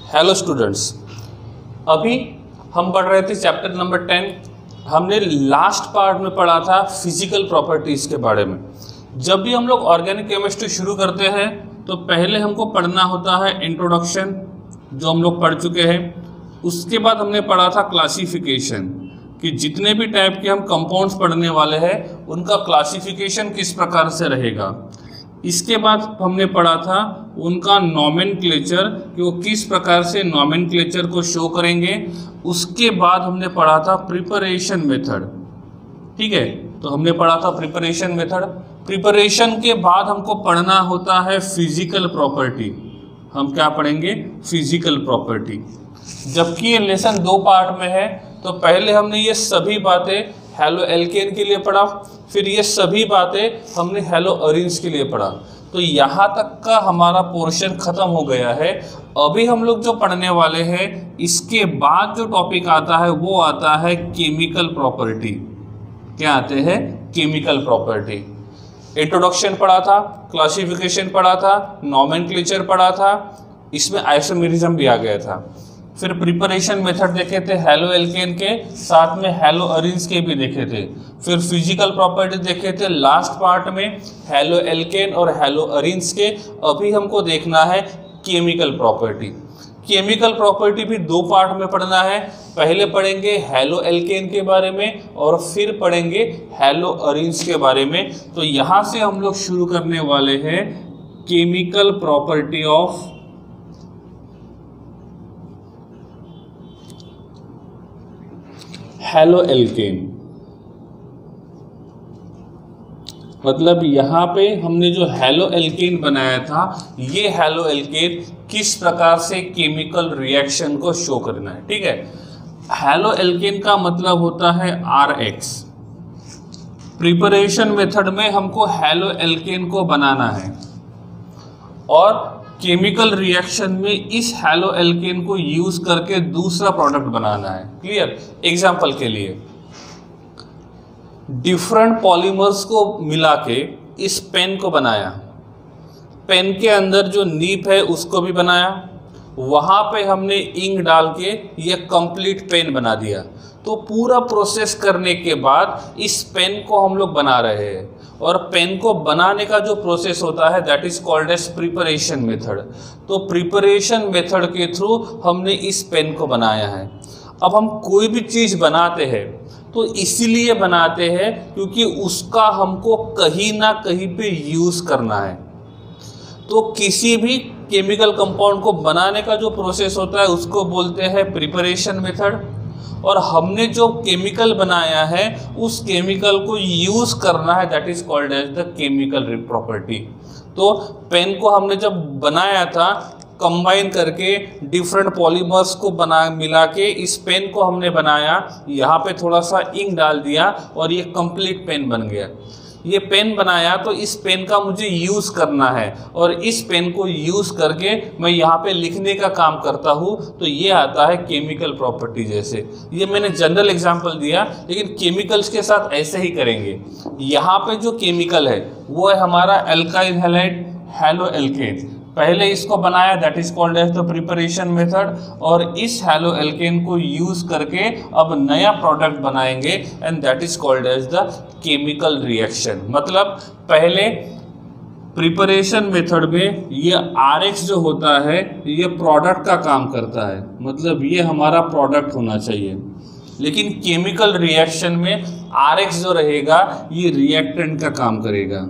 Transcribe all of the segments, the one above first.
Hello students, अभी हम पढ़ रहे थे चैप्टर नंबर 10। हमने लास्ट पार्ट में पढ़ा था फिजिकल प्रॉपर्टीज़ के बारे में। जब भी हम लोग ऑर्गेनिक केमिस्ट्री शुरू करते हैं तो पहले हमको पढ़ना होता है इंट्रोडक्शन, जो हम लोग पढ़ चुके हैं। उसके बाद हमने पढ़ा था क्लासिफिकेशन, कि जितने भी टाइप के हम कंपाउंड्स पढ़ने वाले हैं उनका क्लासिफिकेशन किस प्रकार से रहेगा। इसके बाद हमने पढ़ा था उनका नॉमेनक्लेचर, कि वो किस प्रकार से नॉमेनक्लेचर को शो करेंगे। उसके बाद हमने पढ़ा था प्रिपरेशन मेथड। ठीक है, तो हमने पढ़ा था प्रिपरेशन मेथड। प्रिपरेशन के बाद हमको पढ़ना होता है फिजिकल प्रॉपर्टी। हम क्या पढ़ेंगे? Physical property. जबकि ये लेसन 2 पार्ट में है, तो पहले हमने ये सभी बातें हेलो एल्केन के लिए पढ़ा, फिर ये सभी बातें हमने हेलो अरीन्स के लिए पढ़ा। तो यहाँ तक का हमारा पोर्शन खत्म हो गया है। अभी हम लोग जो पढ़ने वाले हैं, इसके बाद जो टॉपिक आता है वो आता है केमिकल प्रॉपर्टी। क्या आते हैं? Chemical property. इंट्रोडक्शन पढ़ा था, क्लासिफिकेशन पढ़ा था, नॉमेनक्लेचर पढ़ा था, इसमें आइसोमेरिज्म भी आ गया था। फिर प्रिपरेशन मेथड देखे थे हेलो एल्केन के, साथ में हेलो अरीन्स के भी देखे थे। फिर फिजिकल प्रॉपर्टी देखे थे लास्ट पार्ट में हेलो एल्केन और हेलो अरीन्स के। अभी हमको देखना है केमिकल प्रॉपर्टी। केमिकल प्रॉपर्टी भी 2 पार्ट में पढ़ना है। पहले पढ़ेंगे हेलो एल्केन के बारे में और फिर पढ़ेंगे हेलो अरीन्स के बारे में। तो यहाँ से हम लोग शुरू करने वाले हैं chemical property of halo alkane. मतलब यहाँ पे हमने जो हेलो एल्केन बनाया था, ये हेलो एल्केन किस प्रकार से केमिकल रिएक्शन को शो करना है। ठीक है, हेलो एल्केन का मतलब होता है RH। प्रिपरेशन मेथड में हमको हेलो एल्केन को बनाना है और केमिकल रिएक्शन में इस हेलो एल्केन को यूज करके दूसरा प्रोडक्ट बनाना है। क्लियर? एग्जांपल के लिए, डिफरेंट पॉलीमर्स को मिला के इस पेन को बनाया। पेन के अंदर जो नीब है उसको भी बनाया, वहाँ पे हमने इंक डाल के ये कंप्लीट पेन बना दिया। तो पूरा प्रोसेस करने के बाद इस पेन को हम लोग बना रहे हैं, और पेन को बनाने का जो प्रोसेस होता है that is called as preparation method. तो प्रिपरेशन मेथड के थ्रू हमने इस पेन को बनाया है। अब हम कोई भी चीज़ बनाते हैं तो इसीलिए बनाते हैं क्योंकि उसका हमको कहीं ना कहीं पे यूज़ करना है। तो किसी भी केमिकल कंपाउंड को बनाने का जो प्रोसेस होता है उसको बोलते हैं प्रिपरेशन मेथड, और हमने जो केमिकल बनाया है उस केमिकल को यूज़ करना है, that is called as the chemical property. तो पेन को हमने जब बनाया था, कंबाइन करके डिफरेंट पॉलीमर्स को मिला के इस पेन को हमने बनाया, यहाँ पे थोड़ा सा इंक डाल दिया और ये कंप्लीट पेन बन गया। ये पेन बनाया तो इस पेन का मुझे यूज़ करना है, और इस पेन को यूज़ करके मैं यहाँ पे लिखने का काम करता हूँ। तो ये आता है केमिकल प्रॉपर्टी। जैसे ये मैंने जनरल एग्जांपल दिया, लेकिन केमिकल्स के साथ ऐसे ही करेंगे। यहाँ पे जो केमिकल है वो है हमारा एल्काइल हैलाइड हेलो एल्केन। पहले इसको बनाया, that is called as the preparation method, और इस हेलो एल्केन को यूज करके अब नया प्रोडक्ट बनाएंगे and that is called as the chemical reaction. मतलब पहले प्रिपरेशन मेथड में ये RH जो होता है ये प्रोडक्ट का काम करता है, मतलब ये हमारा प्रोडक्ट होना चाहिए। लेकिन केमिकल रिएक्शन में RH जो रहेगा ये रिएक्टेंट का काम करेगा।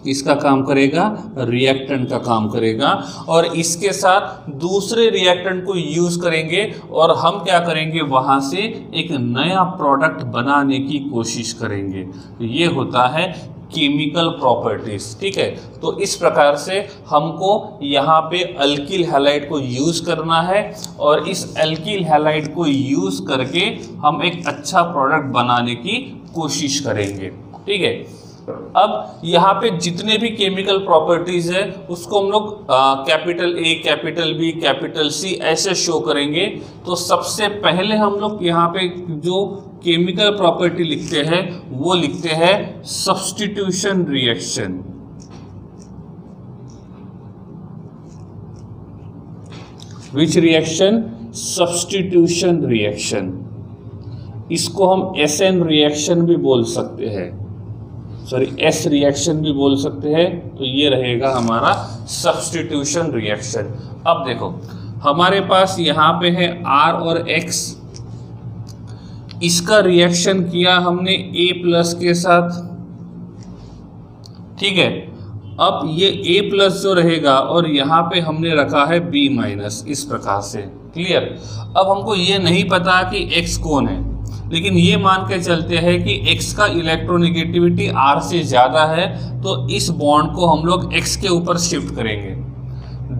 इसका काम करेगा? रिएक्टेंट का काम करेगा, और इसके साथ दूसरे रिएक्टेंट को यूज करेंगे और हम क्या करेंगे, वहां से एक नया प्रोडक्ट बनाने की कोशिश करेंगे। तो ये होता है केमिकल प्रॉपर्टीज। ठीक है, तो इस प्रकार से हमको यहाँ पे अल्किल हैलाइड को यूज करना है, और इस अल्किल हैलाइड को यूज करके हम एक अच्छा प्रोडक्ट बनाने की कोशिश करेंगे। ठीक है, अब यहाँ पे जितने भी केमिकल प्रॉपर्टीज है उसको हम लोग capital A, capital B, capital C ऐसे शो करेंगे। तो सबसे पहले हम लोग यहाँ पे जो केमिकल प्रॉपर्टी लिखते हैं वो लिखते हैं substitution reaction. Which reaction? Substitution reaction. इसको हम SN रिएक्शन भी बोल सकते हैं, सॉरी S रिएक्शन भी बोल सकते हैं। तो ये रहेगा हमारा सब्स्टिट्यूशन रिएक्शन। अब देखो हमारे पास यहाँ पे है R और X, इसका रिएक्शन किया हमने A प्लस के साथ, ठीक है। अब ये A प्लस जो रहेगा और यहाँ पे हमने रखा है B माइनस, इस प्रकार से, क्लियर। अब हमको ये नहीं पता कि X कौन है, लेकिन ये मान के चलते हैं कि X का इलेक्ट्रोनेगेटिविटी R से ज़्यादा है, तो इस बॉन्ड को हम लोग X के ऊपर शिफ्ट करेंगे।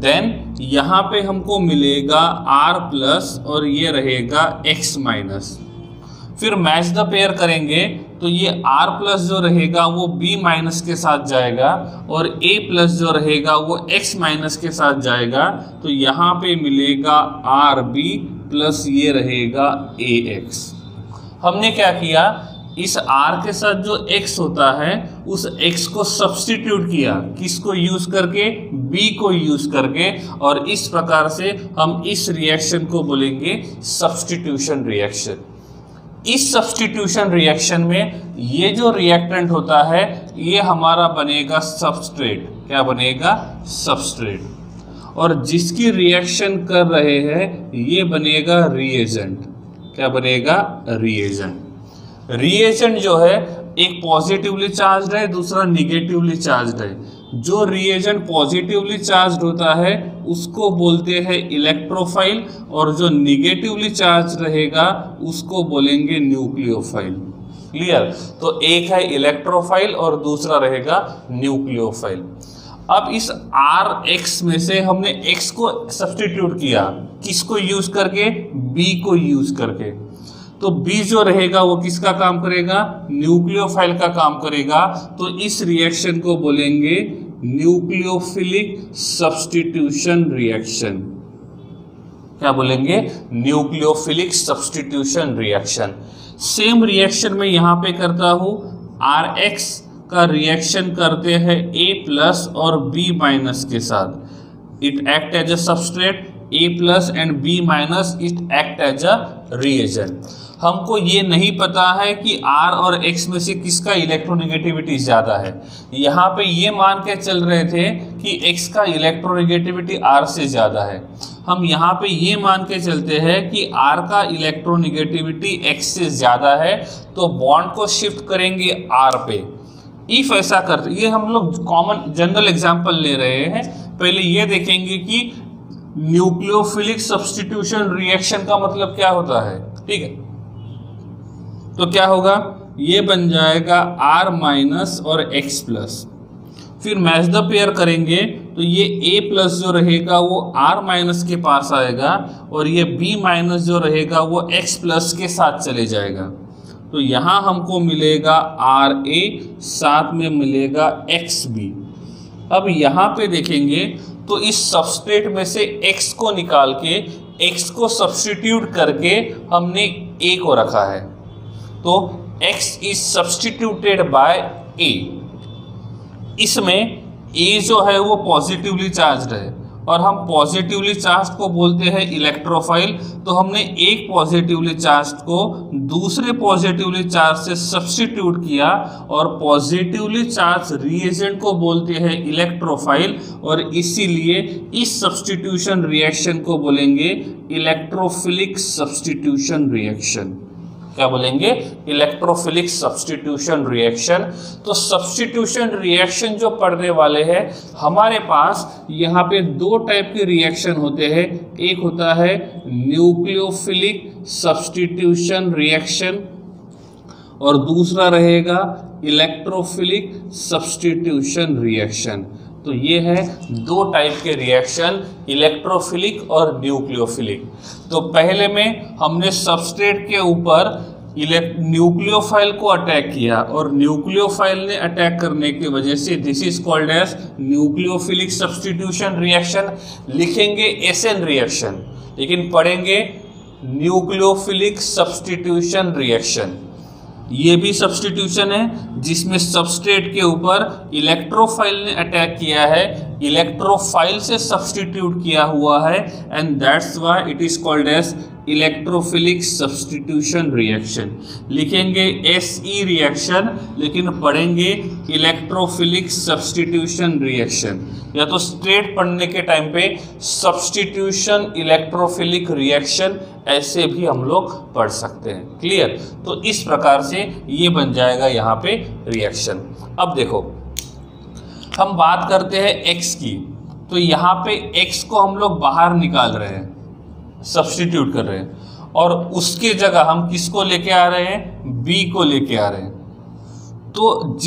देन यहाँ पे हमको मिलेगा R प्लस और ये रहेगा X माइनस। फिर मैच द पेयर करेंगे तो ये R प्लस जो रहेगा वो B माइनस के साथ जाएगा और A प्लस जो रहेगा वो X माइनस के साथ जाएगा। तो यहाँ पे मिलेगा RB प्लस ये रहेगा AX। हमने क्या किया, इस R के साथ जो X होता है उस X को सब्स्टिट्यूट किया, किसको यूज करके? B को यूज करके, और इस प्रकार से हम इस रिएक्शन को बोलेंगे सब्स्टिट्यूशन रिएक्शन। इस सब्स्टिट्यूशन रिएक्शन में ये जो रिएक्टेंट होता है ये हमारा बनेगा सबस्ट्रेट। क्या बनेगा? सबस्ट्रेट। और जिसकी रिएक्शन कर रहे हैं ये बनेगा रिएजेंट। क्या बनेगा? रिएजेंट। रिएजेंट जो है एक पॉजिटिवली चार्ज्ड है, दूसरा निगेटिवली चार्ज्ड है। जो रिएजेंट पॉजिटिवली चार्ज्ड होता है उसको बोलते हैं इलेक्ट्रोफाइल, और जो निगेटिवली चार्ज रहेगा उसको बोलेंगे न्यूक्लियोफाइल। क्लियर? तो एक है इलेक्ट्रोफाइल और दूसरा रहेगा न्यूक्लियोफाइल। अब इस RX में से हमने X को सब्स्टिट्यूट किया, किसको यूज करके? B को यूज करके। तो B जो रहेगा वो किसका काम करेगा? न्यूक्लियोफाइल का काम करेगा। तो इस रिएक्शन को बोलेंगे न्यूक्लियोफिलिक सब्स्टिट्यूशन रिएक्शन। क्या बोलेंगे? Nucleophilic substitution reaction. Same reaction में यहाँ पे करता हूँ, RX का रिएक्शन करते हैं A प्लस और B माइनस के साथ। It act as a substrate, A plus and B minus it act as a reagent. हमको ये नहीं पता है कि R और X में से किसका इलेक्ट्रोनेगेटिविटी ज़्यादा है। यहाँ पे ये मान के चल रहे थे कि X का इलेक्ट्रोनेगेटिविटी R से ज़्यादा है। हम यहाँ पे ये मान के चलते हैं कि R का इलेक्ट्रोनेगेटिविटी X से ज़्यादा है, तो बॉन्ड को शिफ्ट करेंगे R पे। इफ ऐसा करते, ये हम लोग कॉमन जनरल एग्जांपल ले रहे हैं। पहले ये देखेंगे कि न्यूक्लियोफिलिक सब्स्टिट्यूशन रिएक्शन का मतलब क्या होता है, ठीक है। तो क्या होगा, ये बन जाएगा R माइनस और X प्लस। फिर मैच द पेयर करेंगे तो ये A प्लस जो रहेगा वो R माइनस के पास आएगा और ये B माइनस जो रहेगा वो X प्लस के साथ चले जाएगा। तो यहाँ हमको मिलेगा RA, साथ में मिलेगा XB। अब यहाँ पे देखेंगे तो इस सबस्ट्रेट में से X को निकाल के X को सब्स्टिट्यूट करके हमने A को रखा है। तो X is substituted by A। इसमें A जो है वो पॉजिटिवली चार्ज्ड है और हम पॉजिटिवली चार्ज्ड को बोलते हैं इलेक्ट्रोफाइल। तो हमने एक पॉजिटिवली चार्ज्ड को दूसरे पॉजिटिवली चार्ज से सब्स्टिट्यूट किया और पॉजिटिवली चार्ज रिएजेंट को बोलते हैं इलेक्ट्रोफाइल, और इसीलिए इस सब्स्टिट्यूशन रिएक्शन को बोलेंगे इलेक्ट्रोफिलिक सब्स्टिट्यूशन रिएक्शन। क्या बोलेंगे? Electrophilic substitution reaction. तो सब्स्टिट्यूशन रिएक्शन जो पढ़ने वाले हैं, हमारे पास यहाँ पे दो टाइप के रिएक्शन होते हैं। एक होता है न्यूक्लियोफिलिक सब्स्टिट्यूशन रिएक्शन और दूसरा रहेगा इलेक्ट्रोफिलिक सब्स्टिट्यूशन रिएक्शन। तो ये है दो टाइप के रिएक्शन, इलेक्ट्रोफिलिक और न्यूक्लियोफिलिक। तो पहले में हमने सबस्ट्रेट के ऊपर न्यूक्लियोफाइल को अटैक किया और न्यूक्लियोफाइल ने अटैक करने की वजह से this is called as nucleophilic substitution reaction. लिखेंगे SN रिएक्शन, लेकिन पढ़ेंगे न्यूक्लियोफिलिक सब्स्टिट्यूशन रिएक्शन। ये भी सब्स्टिट्यूशन है जिसमें सबस्ट्रेट के ऊपर इलेक्ट्रोफाइल ने अटैक किया है, इलेक्ट्रोफाइल से सब्स्टिट्यूट किया हुआ है, and that's why it is called as electrophilic substitution reaction. लिखेंगे SE रिएक्शन, लेकिन पढ़ेंगे इलेक्ट्रोफिलिक सब्स्टिट्यूशन रिएक्शन, या तो स्ट्रेट पढ़ने के टाइम पे सब्स्टिट्यूशन इलेक्ट्रोफिलिक रिएक्शन ऐसे भी हम लोग पढ़ सकते हैं। क्लियर? तो इस प्रकार से ये बन जाएगा यहाँ पे रिएक्शन। अब देखो हम बात करते हैं X की, तो यहाँ पे X को हम लोग बाहर निकाल रहे हैं, सब्स्टिट्यूट कर रहे हैं, और उसके जगह हम किसको लेके आ रहे हैं? B को लेके आ रहे हैं। तो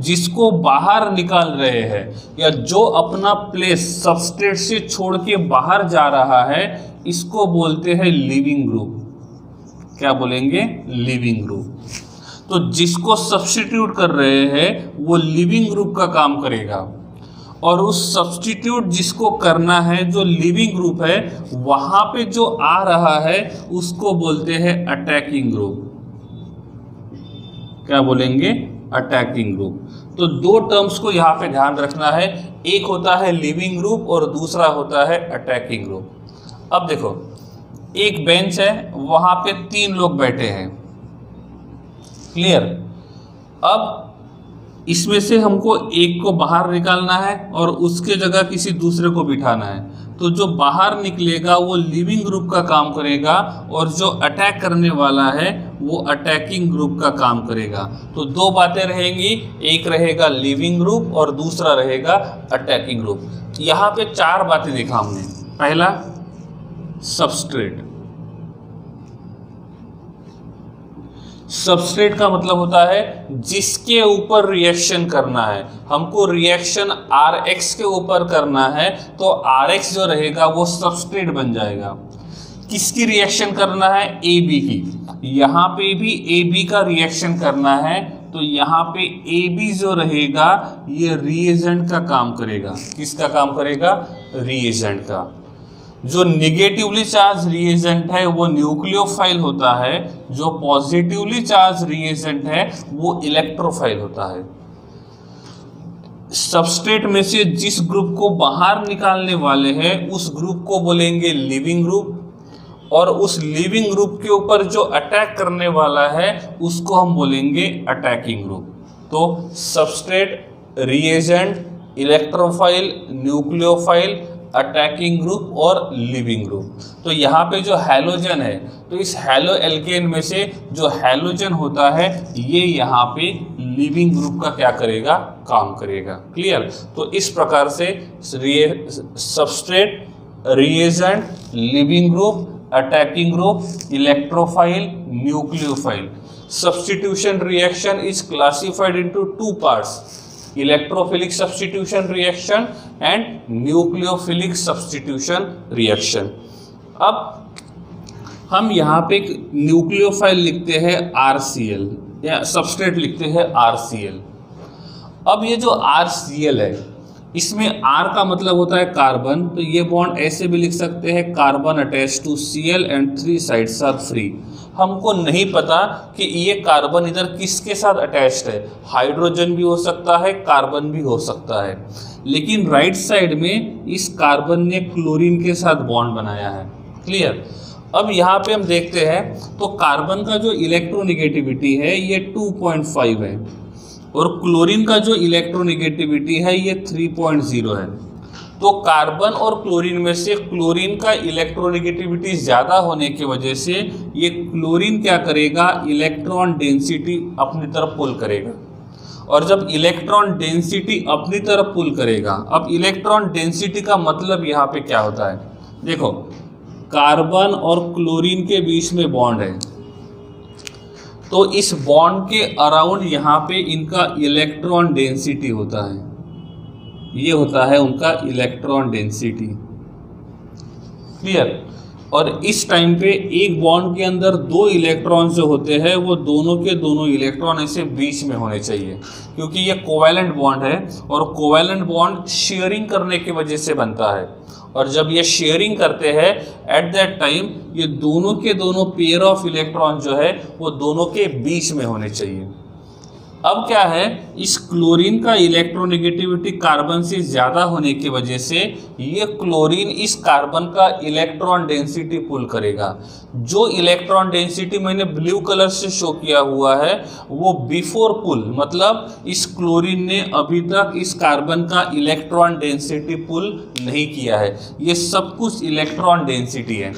जिसको बाहर निकाल रहे हैं या जो अपना प्लेस सबस्ट्रेट से छोड़ के बाहर जा रहा है, इसको बोलते हैं लीविंग ग्रुप। क्या बोलेंगे? Leaving group. तो जिसको सब्स्टिट्यूट कर रहे हैं वो लीविंग ग्रुप का काम करेगा, और उस सब्स्टिट्यूट जिसको करना है जो लिविंग ग्रुप है, वहां पे जो आ रहा है उसको बोलते हैं अटैकिंग ग्रुप। क्या बोलेंगे? Attacking group. तो दो टर्म्स को यहाँ पे ध्यान रखना है, एक होता है लिविंग ग्रुप और दूसरा होता है अटैकिंग ग्रुप। अब देखो एक बेंच है, वहां पे 3 लोग बैठे हैं। क्लियर? अब इसमें से हमको एक को बाहर निकालना है और उसके जगह किसी दूसरे को बिठाना है। तो जो बाहर निकलेगा वो लिविंग ग्रुप का काम करेगा, और जो अटैक करने वाला है वो अटैकिंग ग्रुप का काम करेगा। तो 2 बातें रहेंगी, एक रहेगा लिविंग ग्रुप और दूसरा रहेगा अटैकिंग ग्रुप। यहाँ पे 4 बातें देखा हमने। पहला, सबस्ट्रेट। सबस्ट्रेट का मतलब होता है जिसके ऊपर रिएक्शन करना है। हमको रिएक्शन Rx के ऊपर करना है, तो Rx जो रहेगा वो सबस्ट्रेट बन जाएगा। किसकी रिएक्शन करना है? AB की। यहाँ पे भी AB का रिएक्शन करना है, तो यहाँ पे AB जो रहेगा ये रिएजेंट का काम करेगा। किसका काम करेगा? रिएजेंट का। जो निगेटिवली चार्ज रिएजेंट है वो न्यूक्लियोफाइल होता है, जो पॉजिटिवली चार्ज रिएजेंट है वो इलेक्ट्रोफाइल होता है। सबस्ट्रेट में से जिस ग्रुप को बाहर निकालने वाले हैं उस ग्रुप को बोलेंगे लिविंग ग्रुप, और उस लिविंग ग्रुप के ऊपर जो अटैक करने वाला है उसको हम बोलेंगे अटैकिंग ग्रुप। तो substrate, reagent, electrophile, nucleophile, attacking group और लिविंग ग्रुप। तो यहाँ पे जो हैलोजन है, तो इस हैलो एल्केन में से जो हैलोजन होता है ये यहाँ पे लिविंग ग्रुप का क्या करेगा? काम करेगा। क्लियर? तो इस प्रकार से substrate, reagent, leaving group, attacking group, electrophile, nucleophile. Substitution reaction is classified into 2 parts: electrophilic substitution reaction and nucleophilic substitution reaction। अब हम यहाँ पे न्यूक्लियोफाइल लिखते हैं RCl, या सबस्ट्रेट लिखते हैं RCl। अब ये जो RCl है इसमें R का मतलब होता है कार्बन, तो ये बॉन्ड ऐसे भी लिख सकते हैं, carbon attach to Cl and 3 sides are free. हमको नहीं पता कि ये कार्बन इधर किसके साथ अटैच्ड है, हाइड्रोजन भी हो सकता है, कार्बन भी हो सकता है, लेकिन राइट साइड में इस कार्बन ने क्लोरीन के साथ बॉन्ड बनाया है। क्लियर? अब यहाँ पे हम देखते हैं तो कार्बन का जो इलेक्ट्रोनेगेटिविटी है ये 2.5 है, और क्लोरीन का जो इलेक्ट्रोनेगेटिविटी है ये 3.0 है। तो कार्बन और क्लोरीन में से क्लोरीन का इलेक्ट्रोनेगेटिविटी ज़्यादा होने की वजह से ये क्लोरीन क्या करेगा? इलेक्ट्रॉन डेंसिटी अपनी तरफ पुल करेगा, और जब इलेक्ट्रॉन डेंसिटी अपनी तरफ पुल करेगा, अब इलेक्ट्रॉन डेंसिटी का मतलब यहाँ पे क्या होता है? देखो, कार्बन और क्लोरीन के बीच में बॉन्ड है, तो इस बॉन्ड के अराउंड यहाँ पे इनका इलेक्ट्रॉन डेंसिटी होता है, ये होता है उनका इलेक्ट्रॉन डेंसिटी। क्लियर? और इस टाइम पे एक बॉन्ड के अंदर 2 इलेक्ट्रॉन जो होते हैं वो दोनों के दोनों इलेक्ट्रॉन ऐसे बीच में होने चाहिए, क्योंकि ये कोवैलेंट बॉन्ड है, और कोवैलेंट बॉन्ड शेयरिंग करने की वजह से बनता है, और जब ये शेयरिंग करते हैं एट दैट टाइम ये दोनों के दोनों पेयर ऑफ इलेक्ट्रॉन जो है वो दोनों के बीच में होने चाहिए। अब क्या है, इस क्लोरीन का इलेक्ट्रोनेगेटिविटी कार्बन से ज़्यादा होने की वजह से ये क्लोरीन इस कार्बन का इलेक्ट्रॉन डेंसिटी पुल करेगा। जो इलेक्ट्रॉन डेंसिटी मैंने ब्लू कलर से शो किया हुआ है वो बिफोर पुल, मतलब इस क्लोरीन ने अभी तक इस कार्बन का इलेक्ट्रॉन डेंसिटी पुल नहीं किया है। ये सब कुछ इलेक्ट्रॉन डेंसिटी है।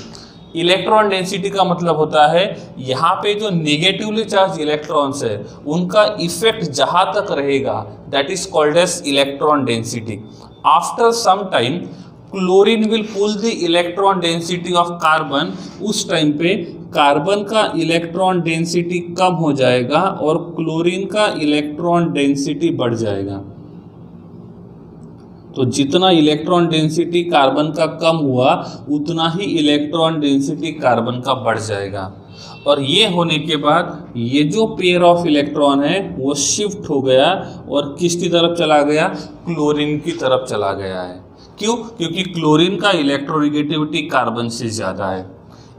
इलेक्ट्रॉन डेंसिटी का मतलब होता है यहाँ पे जो नेगेटिवली चार्ज इलेक्ट्रॉन्स है उनका इफेक्ट जहाँ तक रहेगा that is called as electron density. After some time chlorine will pull the electron density of carbon. उस टाइम पे कार्बन का इलेक्ट्रॉन डेंसिटी कम हो जाएगा और क्लोरीन का इलेक्ट्रॉन डेंसिटी बढ़ जाएगा। तो जितना इलेक्ट्रॉन डेंसिटी कार्बन का कम हुआ उतना ही इलेक्ट्रॉन डेंसिटी कार्बन का बढ़ जाएगा। और ये होने के बाद ये जो पेयर ऑफ इलेक्ट्रॉन है वो शिफ्ट हो गया और किसकी तरफ चला गया, क्लोरीन की तरफ चला गया है। क्यों? क्योंकि क्लोरीन का इलेक्ट्रोनेगेटिविटी कार्बन से ज़्यादा है।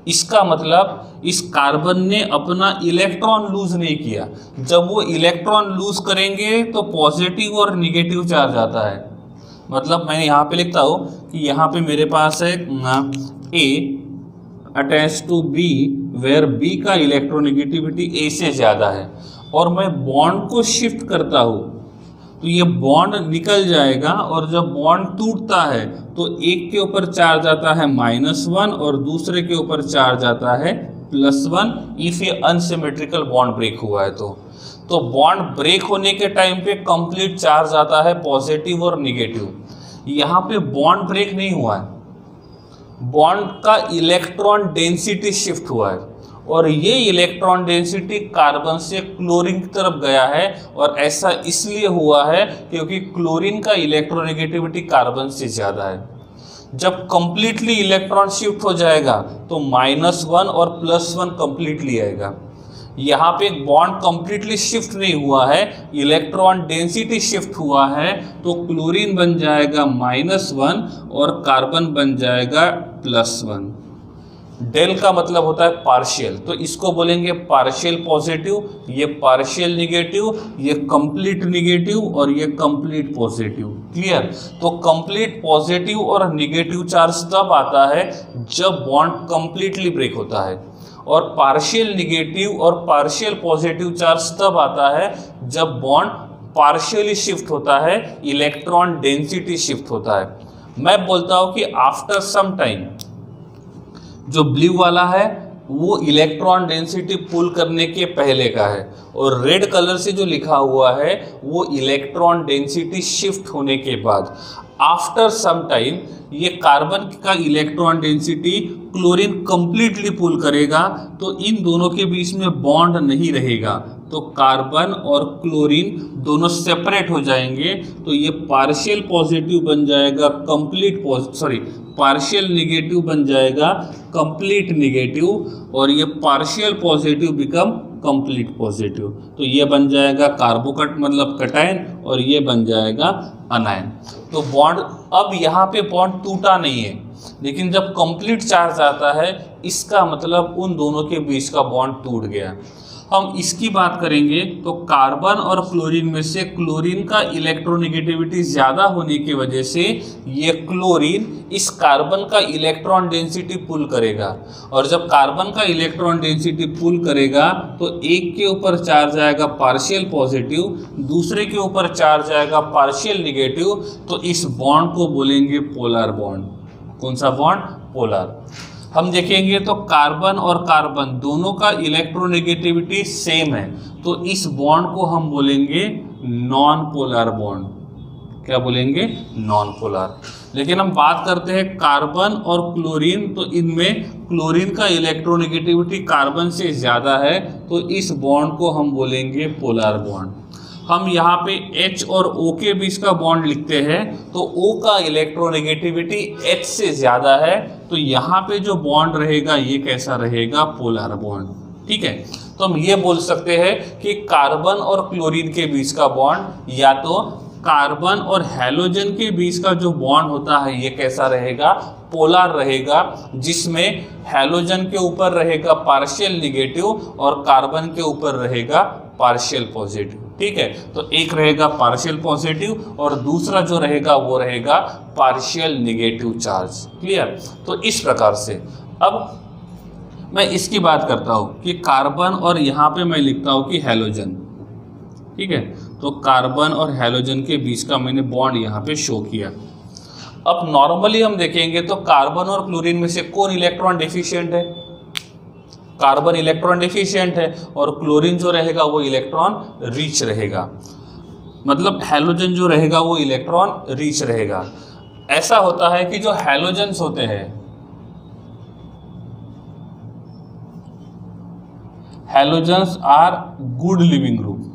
इसका मतलब इस कार्बन ने अपना इलेक्ट्रॉन लूज नहीं किया। जब वो इलेक्ट्रॉन लूज करेंगे तो पॉजिटिव और निगेटिव चार्ज आता है। मतलब मैं यहाँ पे लिखता हूँ कि यहाँ पे मेरे पास है A attach to B where B का इलेक्ट्रोनेगेटिविटी A से ज़्यादा है और मैं बॉन्ड को शिफ्ट करता हूँ तो ये बॉन्ड निकल जाएगा और जब बॉन्ड टूटता है तो एक के ऊपर चार्ज आता है -1 और दूसरे के ऊपर चार्ज आता है +1 इफ ये अनसिमेट्रिकल बॉन्ड ब्रेक हुआ है। तो बॉन्ड ब्रेक होने के टाइम पे कंप्लीट चार्ज आता है पॉजिटिव और निगेटिव। यहाँ पे बॉन्ड ब्रेक नहीं हुआ है, बॉन्ड का इलेक्ट्रॉन डेंसिटी शिफ्ट हुआ है और ये इलेक्ट्रॉन डेंसिटी कार्बन से क्लोरीन की तरफ गया है। और ऐसा इसलिए हुआ है क्योंकि क्लोरीन का इलेक्ट्रोनेगेटिविटी कार्बन से ज़्यादा है। जब कंप्लीटली इलेक्ट्रॉन शिफ्ट हो जाएगा तो -1 और +1 कंप्लीटली आएगा। यहाँ पे एक बॉन्ड कंप्लीटली शिफ्ट नहीं हुआ है, इलेक्ट्रॉन डेंसिटी शिफ्ट हुआ है, तो क्लोरीन बन जाएगा -1 और कार्बन बन जाएगा +1। डेल का मतलब होता है पार्शियल, तो इसको बोलेंगे पार्शियल पॉजिटिव, ये पार्शियल निगेटिव, ये कंप्लीट निगेटिव और ये कंप्लीट पॉजिटिव। क्लियर? तो कंप्लीट पॉजिटिव और निगेटिव चार्ज तब आता है जब बॉन्ड कंप्लीटली ब्रेक होता है और पार्शियल निगेटिव और पार्शियल पॉजिटिव चार्ज तब आता है जब बॉन्ड पार्शियली शिफ्ट होता है, इलेक्ट्रॉन डेंसिटी शिफ्ट होता है। मैं बोलता हूँ कि आफ्टर सम टाइम जो ब्लू वाला है वो इलेक्ट्रॉन डेंसिटी पुल करने के पहले का है और रेड कलर से जो लिखा हुआ है वो इलेक्ट्रॉन डेंसिटी शिफ्ट होने के बाद। आफ्टर सम टाइम ये कार्बन का इलेक्ट्रॉन डेंसिटी क्लोरीन कंप्लीटली पुल करेगा तो इन दोनों के बीच में बॉन्ड नहीं रहेगा, तो कार्बन और क्लोरीन दोनों सेपरेट हो जाएंगे। तो ये पार्शियल पॉजिटिव बन जाएगा पार्शियल निगेटिव बन जाएगा कंप्लीट निगेटिव और ये partial positive become complete positive. तो ये बन जाएगा कार्बोकट मतलब कटायन और ये बन जाएगा अनायन। तो बॉन्ड अब यहाँ पे बॉन्ड टूटा नहीं है, लेकिन जब कंप्लीट चार्ज आता है इसका मतलब उन दोनों के बीच का बॉन्ड टूट गया। हम इसकी बात करेंगे तो कार्बन और क्लोरीन में से क्लोरीन का इलेक्ट्रोनेगेटिविटी ज़्यादा होने की वजह से ये क्लोरीन इस कार्बन का इलेक्ट्रॉन डेंसिटी पुल करेगा और जब कार्बन का इलेक्ट्रॉन डेंसिटी पुल करेगा तो एक के ऊपर चार्ज आएगा पार्शियल पॉजिटिव, दूसरे के ऊपर चार्ज आएगा पार्शियल निगेटिव। तो इस बॉन्ड को बोलेंगे पोलर बॉन्ड। कौन सा बॉन्ड? पोलर। हम देखेंगे तो कार्बन और कार्बन दोनों का इलेक्ट्रोनेगेटिविटी सेम है, तो इस बॉन्ड को हम बोलेंगे नॉन पोलर बॉन्ड। क्या बोलेंगे? Non polar. लेकिन हम बात करते हैं कार्बन और क्लोरीन, तो इनमें क्लोरीन का इलेक्ट्रोनेगेटिविटी कार्बन से ज़्यादा है, तो इस बॉन्ड को हम बोलेंगे पोलर बॉन्ड। हम यहाँ पे H और O के बीच का बॉन्ड लिखते हैं तो O का इलेक्ट्रोनेगेटिविटी H से ज़्यादा है, तो यहाँ पे जो बॉन्ड रहेगा ये कैसा रहेगा? Polar bond. ठीक है, तो हम ये बोल सकते हैं कि कार्बन और क्लोरीन के बीच का बॉन्ड या तो कार्बन और हैलोजन के बीच का जो बॉन्ड होता है ये कैसा रहेगा, पोलर रहेगा, जिसमें हैलोजन के ऊपर रहेगा पार्शियल निगेटिव और कार्बन के ऊपर रहेगा पार्शियल पॉजिटिव। ठीक है, तो एक रहेगा पार्शियल पॉजिटिव और दूसरा जो रहेगा वो रहेगा पार्शियल निगेटिव चार्ज। क्लियर? तो इस प्रकार से अब मैं इसकी बात करता हूँ कि कार्बन और यहाँ पे मैं लिखता हूँ कि हैलोजन। ठीक है, तो कार्बन और हैलोजन के बीच का मैंने बॉन्ड यहाँ पे शो किया। अब नॉर्मली हम देखेंगे तो कार्बन और क्लोरीन में से कौन इलेक्ट्रॉन डेफिशिएंट है? कार्बन इलेक्ट्रॉन डेफिशिएंट है और क्लोरीन जो रहेगा वो इलेक्ट्रॉन रिच रहेगा, मतलब हैलोजन जो रहेगा वो इलेक्ट्रॉन रिच रहेगा। ऐसा होता है कि जो हैलोजन्स होते हैं, halogens are good living group,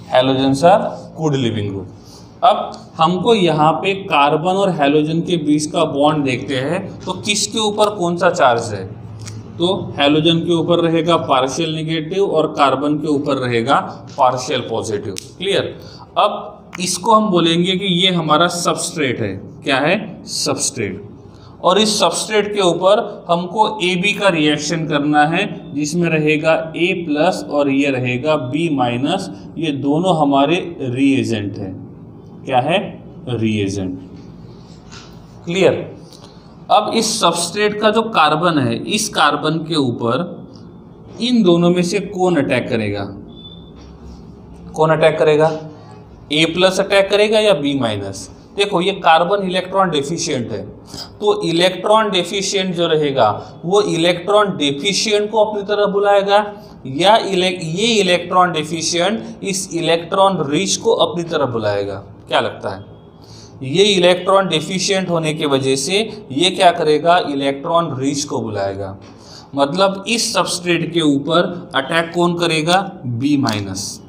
halogens are good living group. अब हमको यहाँ पे कार्बन और हैलोजन के बीच का बॉन्ड देखते हैं, तो किसके ऊपर कौन सा चार्ज है? तो हैलोजन के ऊपर रहेगा पार्शियल निगेटिव और कार्बन के ऊपर रहेगा पार्शियल पॉजिटिव। क्लियर? अब इसको हम बोलेंगे कि ये हमारा सबस्ट्रेट है। क्या है? सबस्ट्रेट। और इस सबस्ट्रेट के ऊपर हमको AB का रिएक्शन करना है, जिसमें रहेगा A+ और ये रहेगा B-। ये दोनों हमारे रिएजेंट हैं। क्या है? रिएजेंट। क्लियर? अब इस सबस्ट्रेट का जो कार्बन है, इस कार्बन के ऊपर इन दोनों में से कौन अटैक करेगा? कौन अटैक करेगा? A+ अटैक करेगा या B-? देखो, ये कार्बन इलेक्ट्रॉन डेफिशिएंट है, तो इलेक्ट्रॉन डेफिशिएंट जो रहेगा वो इलेक्ट्रॉन डेफिशिएंट को अपनी तरफ बुलाएगा, या ये इलेक्ट्रॉन डेफिशिएंट इस इलेक्ट्रॉन रिच को अपनी तरफ बुलाएगा? क्या लगता है? ये इलेक्ट्रॉन डेफिशिएंट होने की वजह से ये क्या करेगा? इलेक्ट्रॉन रिच को बुलाएगा। मतलब इस सबस्ट्रेट के ऊपर अटैक कौन करेगा? B-।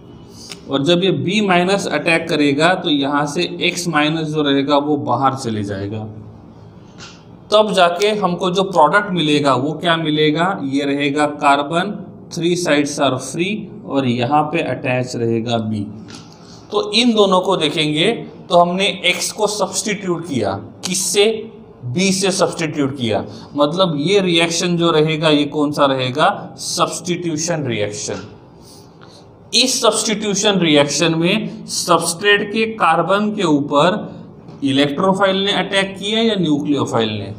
और जब ये B- अटैक करेगा तो यहाँ से X- जो रहेगा वो बाहर चले जाएगा, तब जाके हमको जो प्रोडक्ट मिलेगा वो क्या मिलेगा? ये रहेगा कार्बन, 3 साइड्स आर फ्री और यहाँ पे अटैच रहेगा B। तो इन दोनों को देखेंगे तो हमने X को सब्स्टिट्यूट किया, किससे? B से सब्स्टिट्यूट किया, मतलब ये रिएक्शन जो रहेगा ये कौन सा रहेगा? Substitution reaction. इस सब्स्टिट्यूशन रिएक्शन में सबस्ट्रेट के कार्बन के ऊपर इलेक्ट्रोफाइल ने अटैक किया या न्यूक्लियोफाइल ने?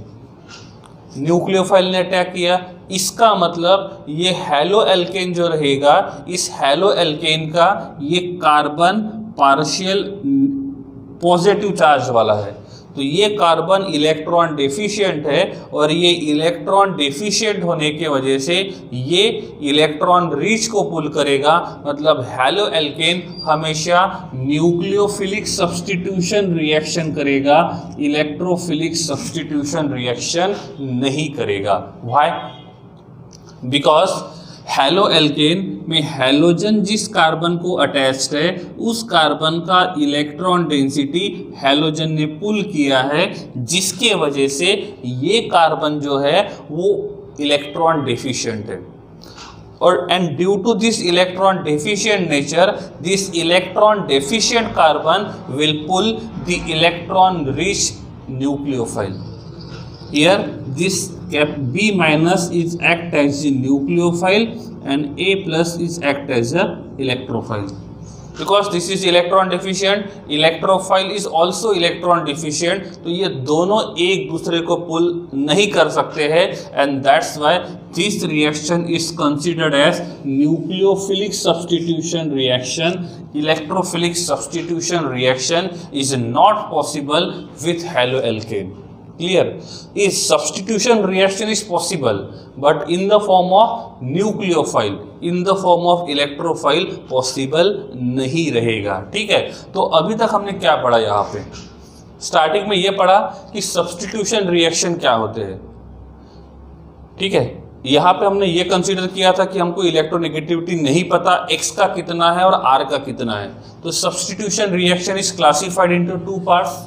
न्यूक्लियोफाइल ने अटैक किया। इसका मतलब ये हैलो एल्केन जो रहेगा, इस हैलो एल्केन का ये कार्बन पार्शियल पॉजिटिव चार्ज वाला है, तो ये कार्बन इलेक्ट्रॉन डेफिशिएंट है और ये इलेक्ट्रॉन डेफिशिएंट होने के वजह से ये इलेक्ट्रॉन रिच को पुल करेगा। मतलब हैलो एल्केन हमेशा न्यूक्लियोफिलिक सब्स्टिट्यूशन रिएक्शन करेगा, इलेक्ट्रोफिलिक सब्स्टिट्यूशन रिएक्शन नहीं करेगा। व्हाई? बिकॉज हैलो एल्केन में हैलोजन जिस कार्बन को अटैच्ड है उस कार्बन का इलेक्ट्रॉन डेंसिटी हैलोजन ने पुल किया है, जिसके वजह से ये कार्बन जो है वो इलेक्ट्रॉन डेफिशिएंट है। और and due to this electron deficient nature, this electron deficient carbon will pull the electron rich nucleophile. Here this B- is act as the nucleophile and A+ is act as a electrophile. Because this is electron deficient, electrophile is also electron deficient, तो ये दोनों एक दूसरे को पुल नहीं कर सकते हैं, and that's why this reaction is considered as nucleophilic substitution reaction. Electrophilic substitution reaction is not possible with haloalkane. Clear? Is substitution reaction is possible, but in the form of nucleophile, in the form of electrophile possible नहीं रहेगा। ठीक है, तो अभी तक हमने क्या पढ़ा? यहाँ पे स्टार्टिंग में ये पढ़ा कि सब्स्टिट्यूशन रिएक्शन क्या होते हैं। ठीक है, यहाँ पे हमने ये कंसीडर किया था कि हमको इलेक्ट्रोनेगेटिविटी नहीं पता, X का कितना है और R का कितना है। तो substitution reaction is classified into 2 parts,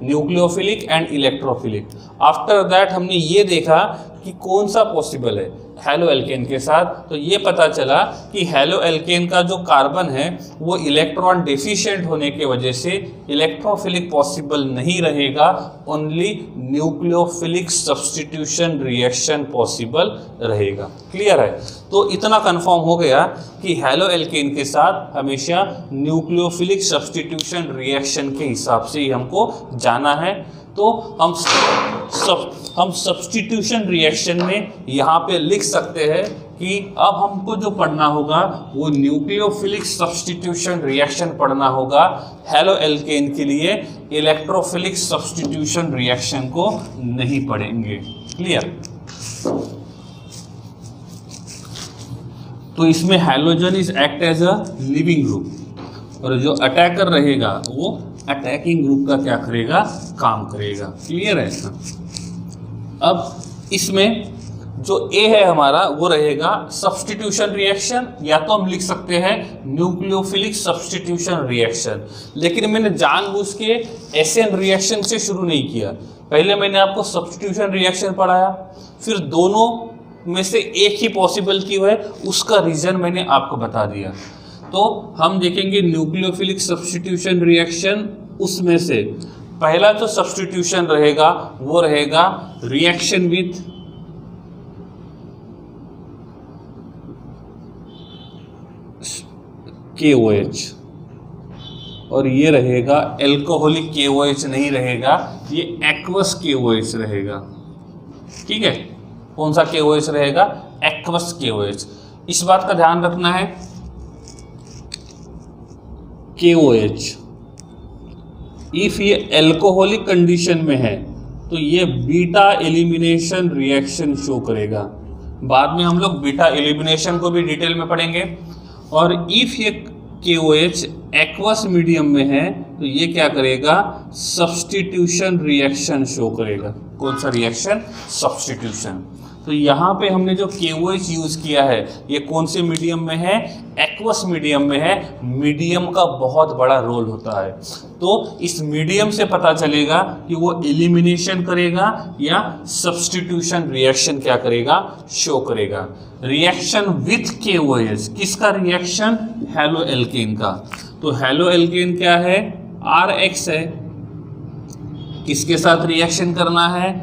nucleophilic and electrophilic. After that हमने ये देखा कि कौन सा पॉसिबल है, हेलो एल्केन के साथ, तो ये पता चला कि हेलो एल्केन का जो कार्बन है वो इलेक्ट्रॉन डेफिशिएंट होने की वजह से इलेक्ट्रोफिलिक पॉसिबल नहीं रहेगा, only nucleophilic substitution reaction possible रहेगा। क्लियर है? तो इतना कंफर्म हो गया कि हेलो एल्केन के साथ हमेशा न्यूक्लियोफिलिक सब्स्टिट्यूशन रिएक्शन के हिसाब से ही हमको जाना है। तो हम सब्स्टिट्यूशन रिएक्शन में यहाँ पे लिख सकते हैं कि अब हमको जो पढ़ना होगा वो न्यूक्लियोफिलिक सब्स्टिट्यूशन रिएक्शन पढ़ना होगा। हेलो एल्केन के लिए इलेक्ट्रोफिलिक सब्स्टिट्यूशन रिएक्शन को नहीं पढ़ेंगे। क्लियर? तो इसमें halogen is act as a living group और जो अटैकर रहेगा वो अटैकिंग ग्रुप का क्या करेगा? काम करेगा। क्लियर है? अब इसमें जो ए है हमारा वो रहेगा सब्स्टिट्यूशन रिएक्शन, या तो हम लिख सकते हैं न्यूक्लियोफिलिक सब्स्टिट्यूशन रिएक्शन। लेकिन मैंने जानबूझ के एसएन रिएक्शन से शुरू नहीं किया। पहले मैंने आपको सब्स्टिट्यूशन रिएक्शन पढ़ाया, फिर दोनों में से एक ही पॉसिबिलिटी है, उसका रीजन मैंने आपको बता दिया। तो हम देखेंगे न्यूक्लियोफिलिक सब्स्टिट्यूशन रिएक्शन, उसमें से पहला जो सब्स्टिट्यूशन रहेगा वो रहेगा रिएक्शन विथ KOH, और ये रहेगा एल्कोहलिक KOH नहीं रहेगा, ये एक्वस KOH रहेगा। ठीक है? कौन सा KOH रहेगा? Aqueous KOH। इस बात का ध्यान रखना है, KOH इफ ये एल्कोहलिक कंडीशन में है तो ये बीटा एलिमिनेशन रिएक्शन शो करेगा। बाद में हम लोग बीटा एलिमिनेशन को भी डिटेल में पढ़ेंगे। और इफ ये KOH एक्वस मीडियम में है तो ये क्या करेगा? सब्स्टिट्यूशन रिएक्शन शो करेगा। कौन सा रिएक्शन? सब्स्टिट्यूशन। तो यहाँ पे हमने जो KOH यूज किया है ये कौन से मीडियम में है? एक्वस मीडियम में है। मीडियम का बहुत बड़ा रोल होता है, तो इस मीडियम से पता चलेगा कि वो एलिमिनेशन करेगा या सब्स्टिट्यूशन रिएक्शन क्या करेगा? शो करेगा। रिएक्शन विथ KOH, किसका रिएक्शन? हेलो एल्केन का। तो हेलो एल्केन क्या है? RH है। किसके साथ रिएक्शन करना है?